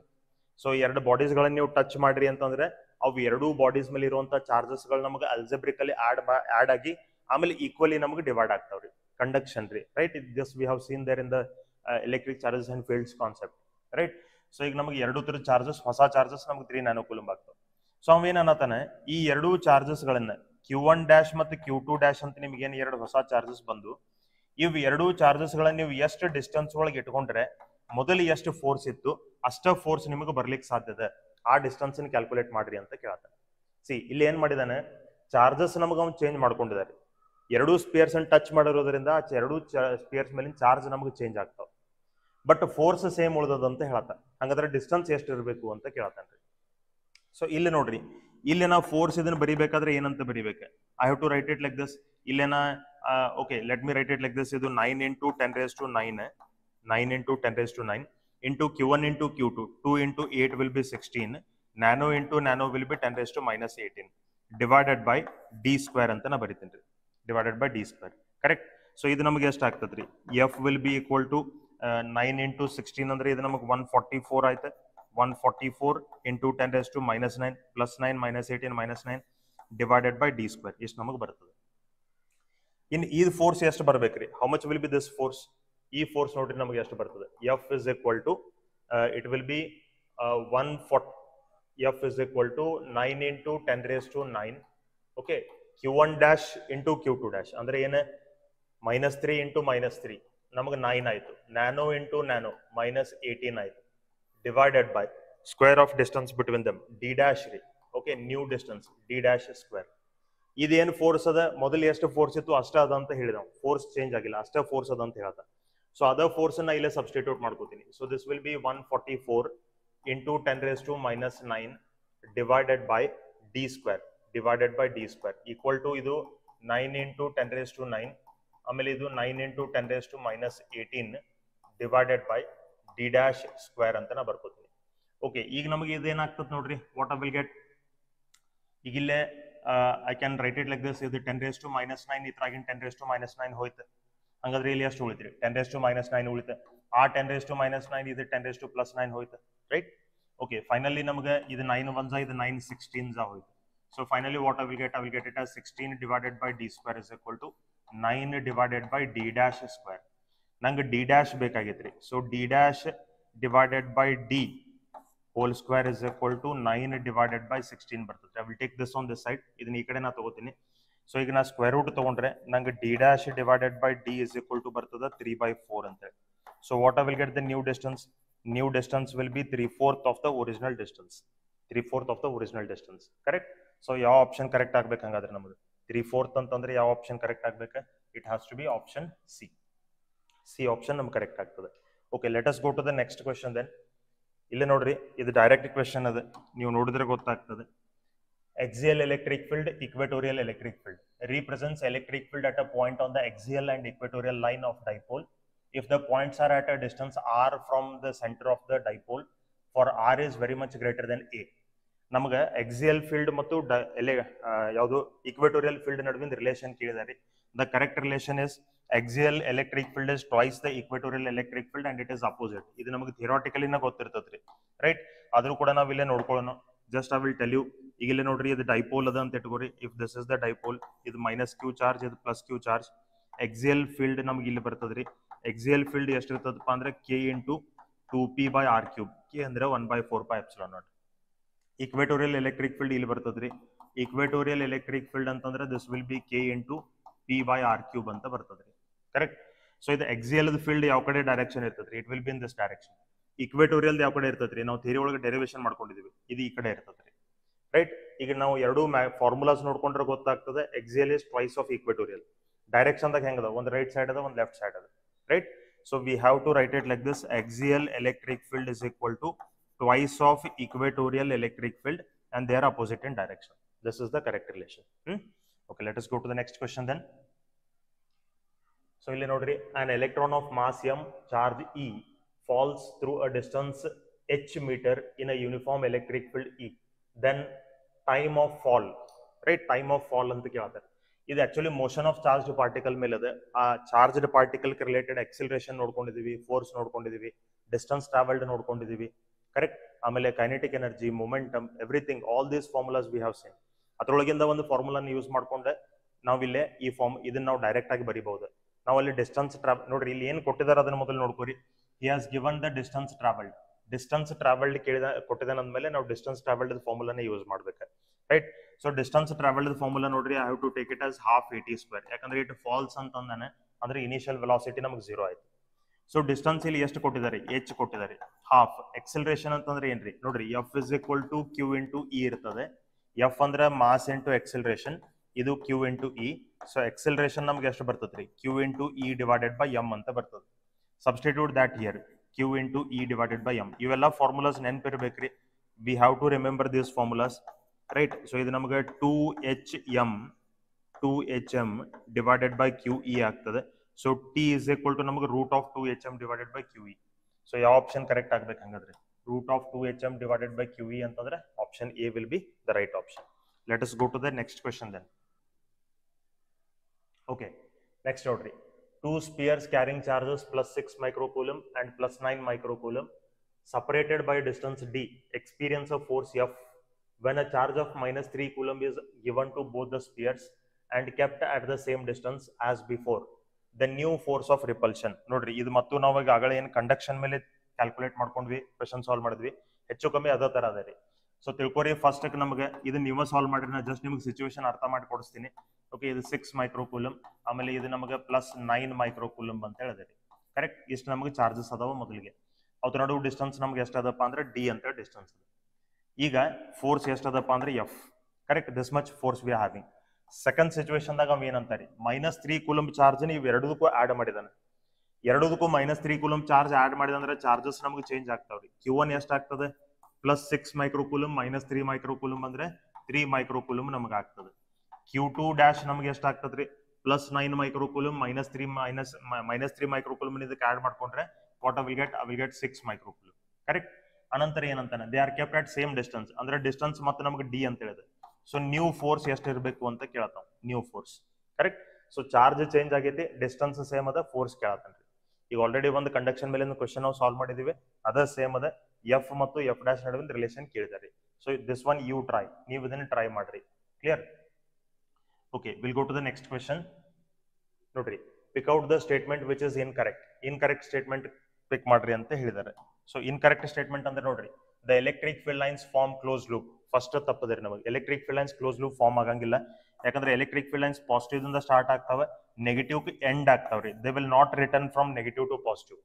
ಸೊ ಎರಡು ಬಾಡೀಸ್ ಗಳನ್ನ ನೀವು ಟಚ್ ಮಾಡ್ರಿ ಅಂತಂದ್ರೆ ಅವು ಎರಡೂ ಬಾಡೀಸ್ ಮೇಲೆ ಇರುವಂತ ಚಾರ್ಜಸ್ ಗಳು ನಮಗೆ ಅಲ್ಜೆಬ್ರಿಕಲಿ ಆಡ್ ಆಗಿ ಆಮೇಲೆ ಈಕ್ವಲಿ ನಮಗೆ ಡಿವೈಡ್ ಆಗ್ತಾವ್ರಿ. ಕಂಡಕ್ಷನ್ ರೀ, right. This we have seen there in the electric charges and fields concept, right. So ಈಗ ನಮಗೆ ಎರಡು ತರ ಚಾರ್ಜಸ್, ಹೊಸ ಚಾರ್ಜಸ್ ನಮ್ಗೆ 3 ನ್ಯಾನೋ ಕೂಲಂಬ್ ಆಗ್ತಾವ. ಸೊ ಅವ ಏನತಾನೆ, ಈ ಎರಡೂ ಚಾರ್ಜಸ್ ಗಳನ್ನ Q1 ಡ್ಯಾಶ್ ಮತ್ತು Q2 ಡ್ಯಾಶ್ ಅಂತ ನಿಮ್ಗೆ ಏನ್ ಎರಡು ಹೊಸ ಚಾರ್ಜಸ್ ಬಂದು, ಇವ್ ಎರಡೂ ಚಾರ್ಜಸ್ ಗಳನ್ನ ನೀವು ಎಷ್ಟು ಡಿಸ್ಟೆನ್ಸ್ ಒಳಗೆ ಇಟ್ಕೊಂಡ್ರೆ ಮೊದಲು ಎಷ್ಟು ಫೋರ್ಸ್ ಇತ್ತು ಅಷ್ಟ ಫೋರ್ಸ್ ನಿಮಗೆ ಬರ್ಲಿಕ್ಕೆ ಸಾಧ್ಯದ, ಆ ಡಿಸ್ಟೆನ್ಸ್ ಕ್ಯಾಲ್ಕುಲೇಟ್ ಮಾಡ್ರಿ ಅಂತ ಕೇಳ್ತಾನೆ. ಸಿ ಇಲ್ಲಿ ಏನ್ ಮಾಡಿದಾನೆ, ಚಾರ್ಜಸ್ ನಮಗೆ ಅವ್ನು ಚೇಂಜ್ ಮಾಡ್ಕೊಂಡಿದ್ದಾರೆ. ಎರಡೂ ಸ್ಪಿಯರ್ಸ್ ಅನ್ನು ಟಚ್ ಮಾಡಿರೋದ್ರಿಂದ ಎರಡೂ ಸ್ಪಿಯರ್ಸ್ ಮೇಲಿನ ಚಾರ್ಜ್ ನಮಗೆ ಚೇಂಜ್ ಆಗ್ತಾವ, ಬಟ್ ಫೋರ್ಸ್ ಸೇಮ್ ಉಳಿದದ ಅಂತ ಹೇಳ್ತಾನೆ. ಹಂಗಾದ್ರೆ ಡಿಸ್ಟೆನ್ಸ್ ಎಷ್ಟು ಇರಬೇಕು ಅಂತ ಕೇಳ್ತಾನೆ. ಸೊ ಇಲ್ಲಿ ನೋಡ್ರಿ, ಇಲ್ಲಿ ನಾವು ಫೋರ್ಸ್ ಇದನ್ನ ಬರಿಬೇಕಾದ್ರೆ ಏನಂತ ಬರಿಬೇಕು? I have to write it like this. ಇಲ್ಲೇನ okay, let me write it like this. ಇದು 9 into 10 raised to 9 9 into 10 raised to 9 into Q1 into Q2, 2 into 8 will be 16, nano into nano will be 10 raised to -18 divided by d square ಅಂತ ನಾ ಬರಿತೀನಿ ರೀ. divided by d square, correct. So ಇದು ನಮಗೆ ಎಷ್ಟು ಆಗ್ತದ್ರಿ? F will be equal to 9 into 16 ಅಂದ್ರೆ ಇದು ನಮಗೆ 144 ಆಯ್ತು. 144 into 10 raised to -9 plus 9 -18 -9 divided by d square, ಇಷ್ಟು ನಮಗೆ ಬರ್ತದೆ. ಇನ್ನು ಈ ಫೋರ್ಸ್ ಎಷ್ಟು ಬರ್ಬೇಕ್ರಿ? How much will be this force? ಈ ಫೋರ್ಸ್ ನೋಡ್ರಿ ನಮಗೆ ಎಷ್ಟು ಬರ್ತದೆ? F is equal to it will be 140. F is equal to 9 into 10 raised to 9. Okay, Q1 dash into Q2 dash ಅಂದ್ರೆ ಏನು? -3 into -3 ನಮಗೆ 9 ಆಯ್ತು. ನ್ಯಾನೋ ಇಂಟು ನ್ಯಾನೋ -18 ಆಯ್ತು. Divided by square of distance between them D dash ರೀ. Okay, new distance D dash square. ಇದೇನು force ಅದ, ಮೊದಲು ಎಷ್ಟು ಫೋರ್ಸ್ ಇತ್ತು ಅಷ್ಟ ಅದ ಅಂತ ಹೇಳಿದ. ಫೋರ್ಸ್ ಚೇಂಜ್ ಆಗಿಲ್ಲ, ಅಷ್ಟೇ ಫೋರ್ಸ್ ಅದ ಅಂತ ಹೇಳ್ದ. ಸೊ ಅದ ಫೋರ್ಸ್ ಅನ್ನ ಇಲ್ಲೇ ಸಬ್ಸ್ಟಿಟ್ಯೂಟ್ ಮಾಡ್ಕೋತೀನಿ. So this will be 144 into 10 raised to -9 divided by d square equal to ಇದು 9 into 10 raised to 9 ಆಮೇಲೆ ಇದು 9 into 10 raised to -18 divided by d dash square ಅಂತ ನಾ ಬರ್ಕೋತೀನಿ. ಓಕೆ, ಈಗ ನಮಗೆ ಇದೇನಾಗ್ತದೆ ನೋಡ್ರಿ, ವಾಟ್ ಐ ವಿಲ್ ಗೆಟ್? ಈಗ ಇಲ್ಲೇ I can write it like this. ಇದು 10 raised to -9 ಇದ್ರಾಗಿನ 10 raised to -9 ಹೋಯ್ತು. ಹಂಗಾದ್ರೆ ಇಲ್ಲಿ ಎಷ್ಟು ಉಳಿತ್ರಿ? 10 raised to -9 ಉಳಿತು. ಆ 10 raised to -9 ಇದು 10 raised to +9 ಹೋಯ್ತು, ರೈಟ್. ಓಕೆ, ಫೈನಲಿ ನಮಗೆ ಇದು 9 1 ಇದು 9 16 ಹೋಯ್ತು. So finally what I will get? I will get it as 16 divided by d square is equal to 9 divided by d dash square. ನಂಗೆ d dash ಬೇಕಾಗಿತ್ರಿ. So d dash divided by d whole square is equal to 9 divided by 16 ಬರ್ತದೆ. I will take this on this side. ಇದನ್ನ ಈ ಕಡೆ ನಾ ತಗೋತೀನಿ. So ಈಗ ನಾ ಸ್ಕ್ವೇರ್ ರೂಟ್ ತಗೊಂಡ್ರೆ ನಂಗೆ d dash divided by d is equal to ಬರ್ತದೆ 3/4 ಅಂತ. So what I will get the new distance? New distance will be 3/4 of the original distance. 3/4 of the original distance, correct? So ಯಾವ option correct ಆಗ್ಬೇಕು? ಹಂಗಾದ್ರೆ ನಮಗೆ 3/4 ಅಂತಂದ್ರೆ ಯಾವ option correct ಆಗ್ಬೇಕು? It has to be option C. C option ನಮ್ಗೆ correct ಆಗ್ತದೆ. Okay, let us go to the next question then. ಇಲ್ಲೇ ನೋಡ್ರಿ ಇದು ಡೈರೆಕ್ಟ್ ಇಕ್ವೇಶನ್ ಅದ, ನೀವು ನೋಡಿದ್ರೆ ಗೊತ್ತಾಗ್ತದೆ. Axial electric field, equatorial electric field represents electric field at a point on the axial and equatorial line of dipole. If the points are at a distance r from the center of the dipole, for r is very much greater than a. ನಮಗೆ axial field ಮತ್ತು ಯಾವುದು equatorial field ನಡುವಿನ relation ಕೇಳಿದಾರೆ. The correct relation is axial electric field is twice the equatorial electric field and it is opposite. ಇದು ನಮಗೆ ಥಿಯರಾಟಿಕಲಿ ಗೊತ್ತಿರ್ತದ್ರಿ, right? ಆದ್ರೂ ಕೂಡ ನಾವು ಇಲ್ಲೇ ನೋಡ್ಕೊಳ್ಳೋಣ. Just I will tell you. ಈಗ ಇಲ್ಲಿ ನೋಡ್ರಿ ಇದು ಡೈಪೋಲ್ ಅದ ಅಂತ ಇಟ್ಕೋರಿ. If this is the dipole, ಇದು ಮೈನಸ್ ಕ್ಯೂ ಚಾರ್ಜ್, ಇದು plus Q charge. Axial field ನಮ್ಗೆ ಇಲ್ಲಿ ಬರ್ತದ್ರಿ. ಎಕ್ಸಿಯಲ್ ಫೀಲ್ಡ್ ಎಷ್ಟು ಇರ್ತದಪ್ಪ ಅಂದ್ರೆ ಕೆ ಇಂಟು 2p/r³. ಕೆ ಅಂದ್ರೆ 1/4πε0. ಇಕ್ವೇಟೋರಿಯಲ್ ಎಲೆಕ್ಟ್ರಿಕ್ ಫೀಲ್ಡ್ ಇಲ್ಲಿ ಬರ್ತದ್ರಿ. ಇಕ್ವೇಟೋರಿಯಲ್ ಎಲೆಕ್ಟ್ರಿಕ್ ಫೀಲ್ಡ್ ಅಂತಂದ್ರೆ this will be K into p/r³ ಅಂತ ಬರ್ತದ್ರಿ, ಕರೆಕ್ಟ್? ಸೊ ಇದು ಎಕ್ಸಿಯಲ್ ಫೀಲ್ಡ್ ಯಾವ ಕಡೆ ಡೈರೆಕ್ಷನ್ ಇರ್ತದ್ರಿ? It will B in this direction. Equatorial ಯಾವ ಕಡೆ ಇರ್ತದ್ರಿ? ನಾವು ಥಿಯರಿ ಒಳಗೆ ಡೆರಿವೇಶನ್ ಮಾಡ್ಕೊಂಡಿದೀವಿ, ಇದು ಈ ಕಡೆ ಇರ್ತದ್ರಿ, ರೈಟ್? ಈಗ ನಾವು ಎರಡು ಫಾರ್ಮುಲಾಸ್ ನೋಡ್ಕೊಂಡ್ರೆ ಗೊತ್ತಾಗ್ತದೆ. Axial is twice of equatorial. Direction ದಾಗ ಹೆಂಗದ? ಒಂದು ರೈಟ್ ಸೈಡ್ ಅದ, ಒಂದು ಲೆಫ್ಟ್ ಸೈಡ್ ಅದ, right? So we have to write it like this. Axial electric field is equal to twice of equatorial electric field and they are opposite in direction. This is the correct relation. Okay, let us go to the next question then. So illi nodri, an electron of mass m, charge E, falls through a distance h meter in a uniform electric field E. Then time of fall, right? Time of fall anta kelತಾರೆ. ಇದು actually motion of charged particle ಮೇಲೆ ಅದ. ಆ charged particle related acceleration ನೋಡ್ಕೊಂಡಿದೀವಿ, force ನೋಡ್ಕೊಂಡಿದೀವಿ, distance travelled ನೋಡ್ಕೊಂಡಿದೀವಿ, correct? ಆಮೇಲೆ kinetic energy, momentum, everything, all these formulas we have seen. ಅದರೊಳಗಿಂದ ಒಂದು ಫಾರ್ಮುಲಾನ ಯೂಸ್ ಮಾಡ್ಕೊಂಡೆ ನಾವಿಲ್ಲೇ ಈ ಇದನ್ನ ನಾವು ಡೈರೆಕ್ಟ್ ಆಗಿ ಬರೀಬಹುದು. ನಾವು ಅಲ್ಲಿ ಡಿಸ್ಟೆನ್ಸ್ ನೋಡ್ರಿ, ಇಲ್ಲಿ ಏನು ಕೊಟ್ಟಿದ್ದಾರೆ ಅದನ್ನ ಮೊದಲು ನೋಡ್ಕೋರಿ. He has given the distance travelled. Distance travelled ಕೊಟ್ಟಿದ್ದಾನೆ ಅಂದ್ಮೇಲೆ ನಾವು ಡಿಸ್ಟೆನ್ಸ್ ಟ್ರಾವೆಲ್ಡ್ ಫಾರ್ಮುಲಾನ ಯೂಸ್ ಮಾಡ್ಬೇಕು, right? So distance travelled formula ನೋಡ್ರಿ, I have to take it as half at², ಯಾಕಂದ್ರೆ ಇಟ್ ಫಾಲ್ಸ್ ಅಂತಂದಾನೆ ಅಂದ್ರೆ ಇನಿಷಿಯಲ್ ವೆಲಾಸಿಟಿ ನಮಗೆ 0 ಆಯ್ತು. ಸೊ ಡಿಸ್ಟೆನ್ಸ್ ಇಲ್ಲಿ ಎಷ್ಟು ಕೊಟ್ಟಿದ್ದಾರೆ? h ಕೊಟ್ಟಿದ್ದಾರೆ, ಹಾಫ್. ಎಕ್ಸಲರೇಷನ್ ಅಂತಂದ್ರೆ ಏನ್ರಿ? ನೋಡ್ರಿ, f is equal to q into E ಇರ್ತದೆ. f ಅಂದ್ರೆ ಮಾಸ್ ಇಂಟು ಎಕ್ಸಲರೇಷನ್, ಇದು q into E. So acceleration ನಮ್ಗೆ ಎಷ್ಟು ಬರ್ತದ್ರಿ? q into E divided by m ಅಂತ ಬರ್ತದೆ. Substitute that here, q into E divided by m. ಇವೆಲ್ಲ formulas ನೆನಪಿರ್ಬೇಕ್ರಿ. We have to remember these formulas, right? So ಇದು ನಮಗೆ 2hm ಡಿವೈಡೆಡ್ ಬೈ QE ಆಗ್ತದೆ. So t is equal to ನಮಗೆ root of 2hm divided by QE. So ಯಾವ option correct ಆಗ್ಬೇಕು ಹಂಗಾದ್ರೆ? Root of 2hm divided by QE ಅಂತಂದ್ರೆ option A will be the right option. Let us go to the next question then. Okay, next ನೋಡ್ರಿ, two spheres carrying charges +6 microcoulomb and +9 microcoulomb separated by distance d experience a force F when a charge of -3 coulomb is given to both the spheres and kept at the same distance as before. The new force of repulsion. ನೋಡ್ರಿ, ಇದು ಮತ್ತು ನಾವು ಆಗಲೇ ಏನು conduction ಮೇಲೆ calculate ಮಾಡ್ಕೊಂಡ್ವಿ, question solve ಮಾಡಿದ್ವಿ, ಹೆಚ್ಚು ಕಮ್ಮಿ ಅದೇ ತರ ಅದ ರೀ. ಸೊ ತಿಳ್ಕೊರಿ, ಫಸ್ಟ್ ನಮಗೆ ಇದು ನೀವು ಸಾಲ್ವ್ ಮಾಡಿರಿ, ನಾ ಜಸ್ಟ್ ನಿಮ್ಗೆ ಸಿಚುವೇಶನ್ ಅರ್ಥ ಮಾಡಿ ಕೊಡಿಸ್ತೀನಿ. ಓಕೆ, ಇದು 6 ಮೈಕ್ರೋಕೂಲಮ್, ಆಮೇಲೆ ಇದು ನಮಗೆ +9 ಮೈಕ್ರೋಕೂಲಮ್ ಅಂತ ಹೇಳಿದೆ ರೀ, ಕರೆಕ್ಟ್? ಇಷ್ಟು ನಮಗೆ ಚಾರ್ಜಸ್ ಅದಾವ ಮೊದಲಿಗೆ. ಅದ್ರ ನಡುವೆ ಡಿಸ್ಟೆನ್ಸ್ ನಮ್ಗೆ ಎಷ್ಟು ಅದಪ್ಪ ಅಂದ್ರೆ ಡಿ ಅಂತ ಡಿಸ್ಟೆನ್ಸ್ ಅದ. ಈಗ ಫೋರ್ಸ್ ಎಷ್ಟು ಅದಪ್ಪ ಅಂದ್ರೆ F, correct? This much force we are having. Second situation ದಾಗ ಅವ್ ಏನಂತಾರೆ? -3 ಕೂಲಂಬ್ ಚಾರ್ಜ್ ನೀವು ಎರಡದಕ್ಕೂ ಆಡ್ ಮಾಡಿದಾನೆ. ಎರಡದಕ್ಕೂ -3 ಕೂಲಂಬ್ ಚಾರ್ಜ್ ಆಡ್ ಮಾಡಿದಂದ್ರೆ ಚಾರ್ಜಸ್ ನಮ್ಗೆ ಚೇಂಜ್ ಆಗ್ತಾವ್ರಿ. Q1 ಎಷ್ಟು ಆಗ್ತದೆ? +6 ಮೈಕ್ರೋಕೂಲಮ್ -3 ಮೈಕ್ರೋಕೂಲಮ್ ಅಂದ್ರೆ 3 ಮೈಕ್ರೋಕೂಲಮ್ ನಮ್ಗೆ ಆಗ್ತದೆ. Q2 ಡ್ಯಾಶ್ ನಮ್ಗೆ ಎಷ್ಟು ಆಗ್ತದ್ರಿ? +9 ಮೈಕ್ರೋಕೂಲಮ್ -3 ಮೈಕ್ರೋಕೂಲಮ್ ಇದಕ್ಕೆ ಆಡ್ ಮಾಡ್ಕೊಂಡ್ರೆ what I will get 6 microcoulomb, correct? ಅನಂತರ ಏನಂತಾನೆ? They are kept at same distance, ಅಂದ್ರೆ ಡಿಸ್ಟೆನ್ಸ್ ಮತ್ತೆ ನಮ್ಗೆ ಡಿ ಅಂತ ಹೇಳಿದೆ. ಸೊ ನ್ಯೂ ಫೋರ್ಸ್ ಎಷ್ಟು ಇರಬೇಕು ಅಂತ ಕೇಳ್ತಾವ, new force, correct? So charge change ಆಗೈತಿ, ಡಿಸ್ಟೆನ್ಸ್ ಸೇಮ್ ಅದ, ಫೋರ್ಸ್ ಕೇಳತಾನ್ರಿ. ಈಗ ಆಲ್ರೆಡಿ ಒಂದು ಕಂಡಕ್ಷನ್ ಮೇಲೆ ಕ್ವಶನ್ ನಾವು ಸಾಲ್ವ್ ಮಾಡಿದೀವಿ, ಅದ ಸೇಮ್ ಅದ. ಎಫ್ ಮತ್ತು ಎಫ್ ಡ್ಯಾಶ್ ನಡುವಿನ ರಿಲೇಷನ್ ಕೇಳಿದಾರೆ. So this one you try, ನೀವು ಇದನ್ನ ಟ್ರೈ ಮಾಡ್ರಿ, clear? Okay, will go to the next question. ನೋಡ್ರಿ, pick out the statement which is incorrect statement pick ಮಾಡ್ರಿ ಅಂತ ಹೇಳಿದ್ದಾರೆ. ಸೊ ಇನ್ಕರೆಕ್ಟ್ ಸ್ಟೇಟ್ಮೆಂಟ್ ಅಂದ್ರೆ ನೋಡ್ರಿ, the electric field lines form close loop. First ತಪ್ಪದ್ರಿ, ನಮಗೆ electric field lines close loop form ಆಗಂಗಿಲ್ಲ. ಯಾಕಂದ್ರೆ ಎಲೆಕ್ಟ್ರಿಕ್ ಫೀಲ್ಡ್ ಲೈನ್ಸ್ ಪಾಸಿಟಿವ್ ದಿಂದ ಸ್ಟಾರ್ಟ್ ಆಗ್ತಾವೆ, ನೆಗೆಟಿವ್ ಎಂಡ್ ಆಗ್ತಾವ್ರಿ. They will not return from negative to positive.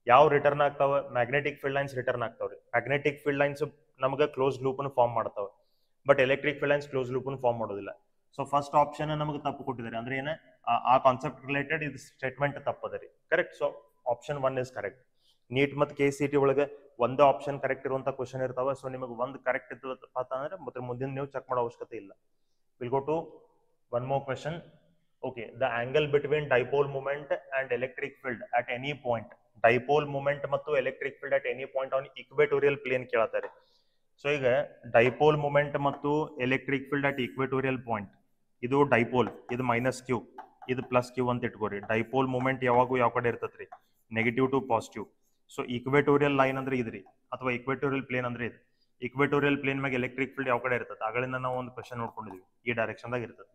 ಯಾವ ರಿಟರ್ನ್ ಆಗ್ತಾವ? ಮ್ಯಾಗ್ನೆಟಿಕ್ ಫೀಲ್ಡ್ ಲೈನ್ಸ್ ರಿಟರ್ನ್ ಆಗ್ತಾವ್ರಿ. ಮ್ಯಾಗ್ನೆಟಿಕ್ ಫೀಲ್ಡ್ ಲೈನ್ಸ್ ನಮಗೆ ಕ್ಲೋಸ್ ಲೂಪ್ ಅನ್ನು ಫಾರ್ಮ್ ಮಾಡ್ತಾವೆ, but electric field lines close loop ಅನ್ನು ಫಾರ್ಮ್ ಮಾಡೋದಿಲ್ಲ. ಸೊ ಫಸ್ಟ್ ಆಪ್ಷನ್ ನಮಗೆ ತಪ್ಪು ಕೊಟ್ಟಿದ್ದಾರೆ, ಅಂದ್ರೆ ಏನ ಆ ಕಾನ್ಸೆಪ್ಟ್ ರಿಲೇಟೆಡ್ ಇದು ಸ್ಟೇಟ್ಮೆಂಟ್ ತಪ್ಪದ ರೀ, correct? So option 1 is correct. NEET ಮತ್ತು KCT ಒಳಗೆ ಒಂದೇ ಆಪ್ಷನ್ ಕರೆಕ್ಟ್ ಇರುವಂತ ಕ್ವಶನ್ ಇರ್ತಾವೆ. ಸೊ ನಿಮಗೆ ಒಂದು ಕರೆಕ್ಟ್ ಇತ್ತಪ್ಪ ಅಂದ್ರೆ ಮತ್ತೆ ಮುಂದಿನ ನೀವು ಚೆಕ್ ಮಾಡೋ ಅವಶ್ಯಕತೆ ಇಲ್ಲ. Will go to one more question. Okay, the angle between dipole moment and electric field at any point. Dipole moment ಮತ್ತು electric field at any point on equatorial plane ಕೇಳ್ತಾರೆ. ಸೊ ಈಗ ಡೈಪೋಲ್ ಮೂಮೆಂಟ್ ಮತ್ತು electric field at equatorial point, ಇದು dipole, ಇದು minus Q, ಇದು plus Q ಅಂತ ಇಟ್ಕೋರಿ. Dipole moment ಯಾವಾಗೂ ಯಾವ ಕಡೆ ಇರ್ತೈತ್ರಿ, negative to positive. So equatorial line ಅಂದ್ರೆ ಇದ್ರಿ, ಅಥವಾ ಇಕ್ವೆಟೋರಿಯಲ್ ಪ್ಲೇನ್ ಅಂದ್ರೆ ಇದು. ಇಕ್ವೆಟೋರಿಯಲ್ ಪ್ಲೇನ್ ಮ್ಯಾಗ ಎಲೆಕ್ಟ್ರಿಕ್ ಫೀಲ್ಡ್ ಯಾವ ಕಡೆ ಇರ್ತದೆ, ಆಗಳಿಂದ ನಾವು ಒಂದು ಕ್ವಶನ್ ನೋಡ್ಕೊಂಡಿದ್ವಿ, ಈ ಡೈರೆಕ್ಷನ್ ದಾಗ ಇರ್ತದೆ.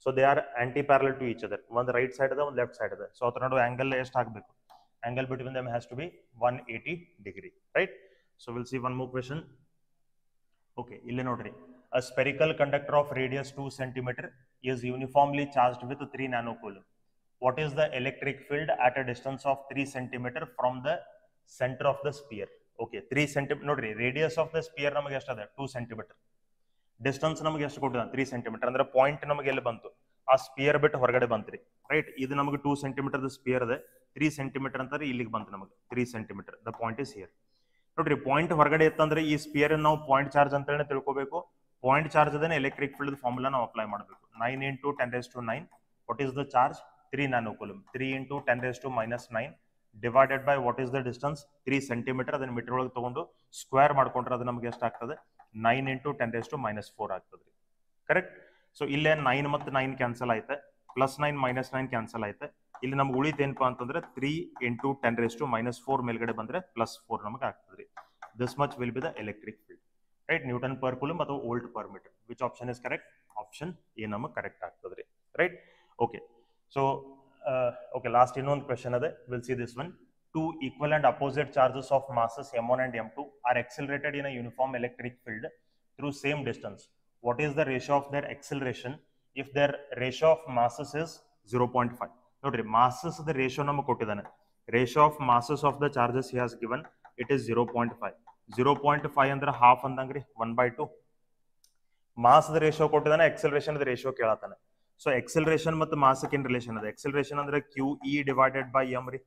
So they are anti parallel to each other. ಒಂದು ರೈಟ್ ಸೈಡ್ ಅದ, ಒಂದು ಲೆಫ್ಟ್ ಸೈಡ್ ಅದ. ಸೊ ಅದ್ರ ನಡುವೆ ಆಂಗಲ್ ಎಷ್ಟು ಆಗಬೇಕು, angle between them has to be 180 degree, right. So will see one more question. Okay, ಇಲ್ಲಿ ನೋಡ್ರಿ, a spherical conductor of radius 2 cm is uniformly charged with 3 nanocoulomb. What is the electric field at a distance of 3 cm from the center of the sphere? Okay, 3 cm ನೋಡ್ರಿ, radius of the spear ನಮಗೆ ಎಷ್ಟು ಅದ, 2 cm. Distance ನಮಗೆ ಎಷ್ಟು ಕೊಟ್ಟಿದ, 3 cm. ಅಂದ್ರೆ point ನಮಗೆ ಎಲ್ಲಿ ಬಂತು, ಆ ಸ್ಪಿಯರ್ ಬಿಟ್ಟು ಹೊರಗಡೆ ಬಂತ್ರಿ, ರೈಟ್. ಇದು ನಮಗೆ 2 cm ಸ್ಪಿಯರ್ ಅದ, 3 cm ಅಂತಾರೆ ಇಲ್ಲಿಗೆ ಬಂತು ನಮಗೆ 3 cm. The point is here. ನೋಡ್ರಿ, ಪಾಯಿಂಟ್ ಹೊರಗಡೆ ಇತ್ತಂದ್ರೆ ಈ ಸ್ಪಿಯರ್ ನಾವು ಪಾಯಿಂಟ್ ಚಾರ್ಜ್ ಅಂತ ಹೇಳಿ ತಿಳ್ಕೋಬೇಕು. ಪಾಯಿಂಟ್ ಚಾರ್ಜ್ ಅದೇ ಎಲೆಕ್ಟ್ರಿಕ್ ಫೀಲ್ಡ್ ಫಾರ್ಮುಲಾ ನಾವು ಅಪ್ಲೈ ಮಾಡಬೇಕು. 9 × 10⁻⁹. What is the charge, 3 nanocoulomb. 3 × 10⁻⁹ divided by what is the distance, 3 cm. ಅದನ್ನ ಮೀಟರ್ ಒಳಗೆ ತಗೊಂಡು ಸ್ಕ್ವೇರ್ ಮಾಡ್ಕೊಂಡ್ರೆ ಅದು ನಮಗೆ ಎಷ್ಟು ಆಗ್ತದೆ, 9 × 10⁻⁴ ಆಗ್ತದೆ, ಕರೆಕ್ಟ್. ಸೊ ಇಲ್ಲೇ 9 ಮತ್ತು 9 ಕ್ಯಾನ್ಸಲ್ ಆಯ್ತು, +9 -9 ಕ್ಯಾನ್ಸಲ್ ಆಯ್ತು. ಇಲ್ಲಿ ನಮ್ಗೆ ಉಳಿತ ಏನಪ್ಪಾ ಅಂತಂದ್ರೆ 3 × 10⁻⁴ ಮೇಲ್ಗಡೆ ಬಂದ್ರೆ +4 ನಮಗೆ ಆಗ್ತದೆ. This much will be the electric field, right. Newton per coulomb ಅಥವಾ volt per metre. Which option is correct, option A ನಮಗೆ ಕರೆಕ್ಟ್ ಆಗ್ತದ್ರಿ, right. Okay, so okay, last ಇನ್ನೊಂದು ಕ್ವೆಶನ್ ಅದೇ, will see this one. Two equal and opposite charges of masses m1 and m2 are accelerated in a uniform electric field through same distance. What is the ratio of their acceleration if their ratio of masses is 0.5? ನೋಡ್ರಿ, masses the ratio ನಮಗೆ ಕೊಟ್ಟಿದ್ದಾನೆ. Ratio of masses of the charges he has given, it is 0.5. 0.5 ಅಂದ್ರೆ half ಅಂದಂಗ್ರಿ, 1/2. Mass ದ ratio ಕೊಟ್ಟಿದ್ದಾನೆ, acceleration ದ ratio ಕೇಳತ್ತಾನೆ. So acceleration ಮತ್ತು ಮಾಸಕ್ಕೆ ಏನ್ ರಿಲೇಷನ್ ಅದ, ಎಕ್ಸಲರೇಷನ್ ಅಂದ್ರೆ QE ಡಿವೈಡೆಡ್ ಬೈ m ರೀ,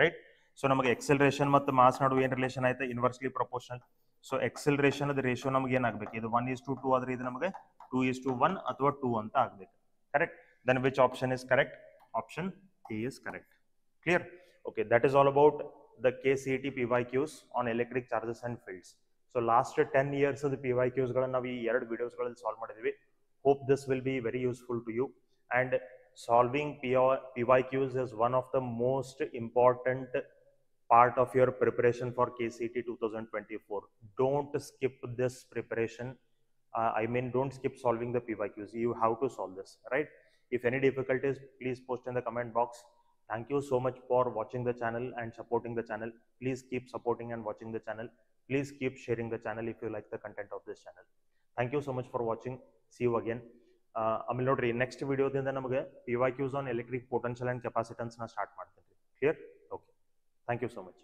ರೈಟ್. ಸೊ ನಮಗೆ ಎಕ್ಸಲರೇಷನ್ ಮತ್ತು ಮಾಸ್ ನಡುವೆ ಏನ್ ರಿಲೇಷನ್ ಆಯ್ತು, ಇನ್ವರ್ಸ್ಲಿ ಪ್ರಪೋರ್ಷನಲ್. ಸೊ ಎಕ್ಸಲರೇಷನ್ ದ ರೇಷಿಯೋ ನಮಗೆ ಏನಾಗಬೇಕು, ಇದು 1:2 ಆದ್ರೆ ಇದು ನಮಗೆ 2:1 ಅಥವಾ 2 ಅಂತ ಆಗ್ಬೇಕು, correct. Then which option is correct, option A is correct. Clear. Okay, that is all about the KCET PYQs on electric charges and fields. So last 10 years of the PYQs ಗಳನ್ನ ನಾವು ಈ ಎರಡು ವಿಡಿಯೋಸ್ ಗಳಲ್ಲಿ solve ಮಾಡಿದ್ವಿ. Hope this will be very useful to you. And solving PYQs is one of the most important part of your preparation for KCET 2024. Don't skip this preparation. I mean, don't skip solving the PYQs. You have to solve this, right? If any difficulties, please post in the comment box. Thank you so much for watching the channel and supporting the channel. Please keep supporting and watching the channel. Please keep sharing the channel if you like the content of this channel. Thank you so much for watching. See you again. ಆಮೇಲೆ ನೋಡ್ರಿ, next ವಿಡಿಯೋದಿಂದ ನಮಗೆ PYQs on electric potential and capacitance ನ start ಮಾಡ್ತೀನಿ. Clear. Okay, thank you so much.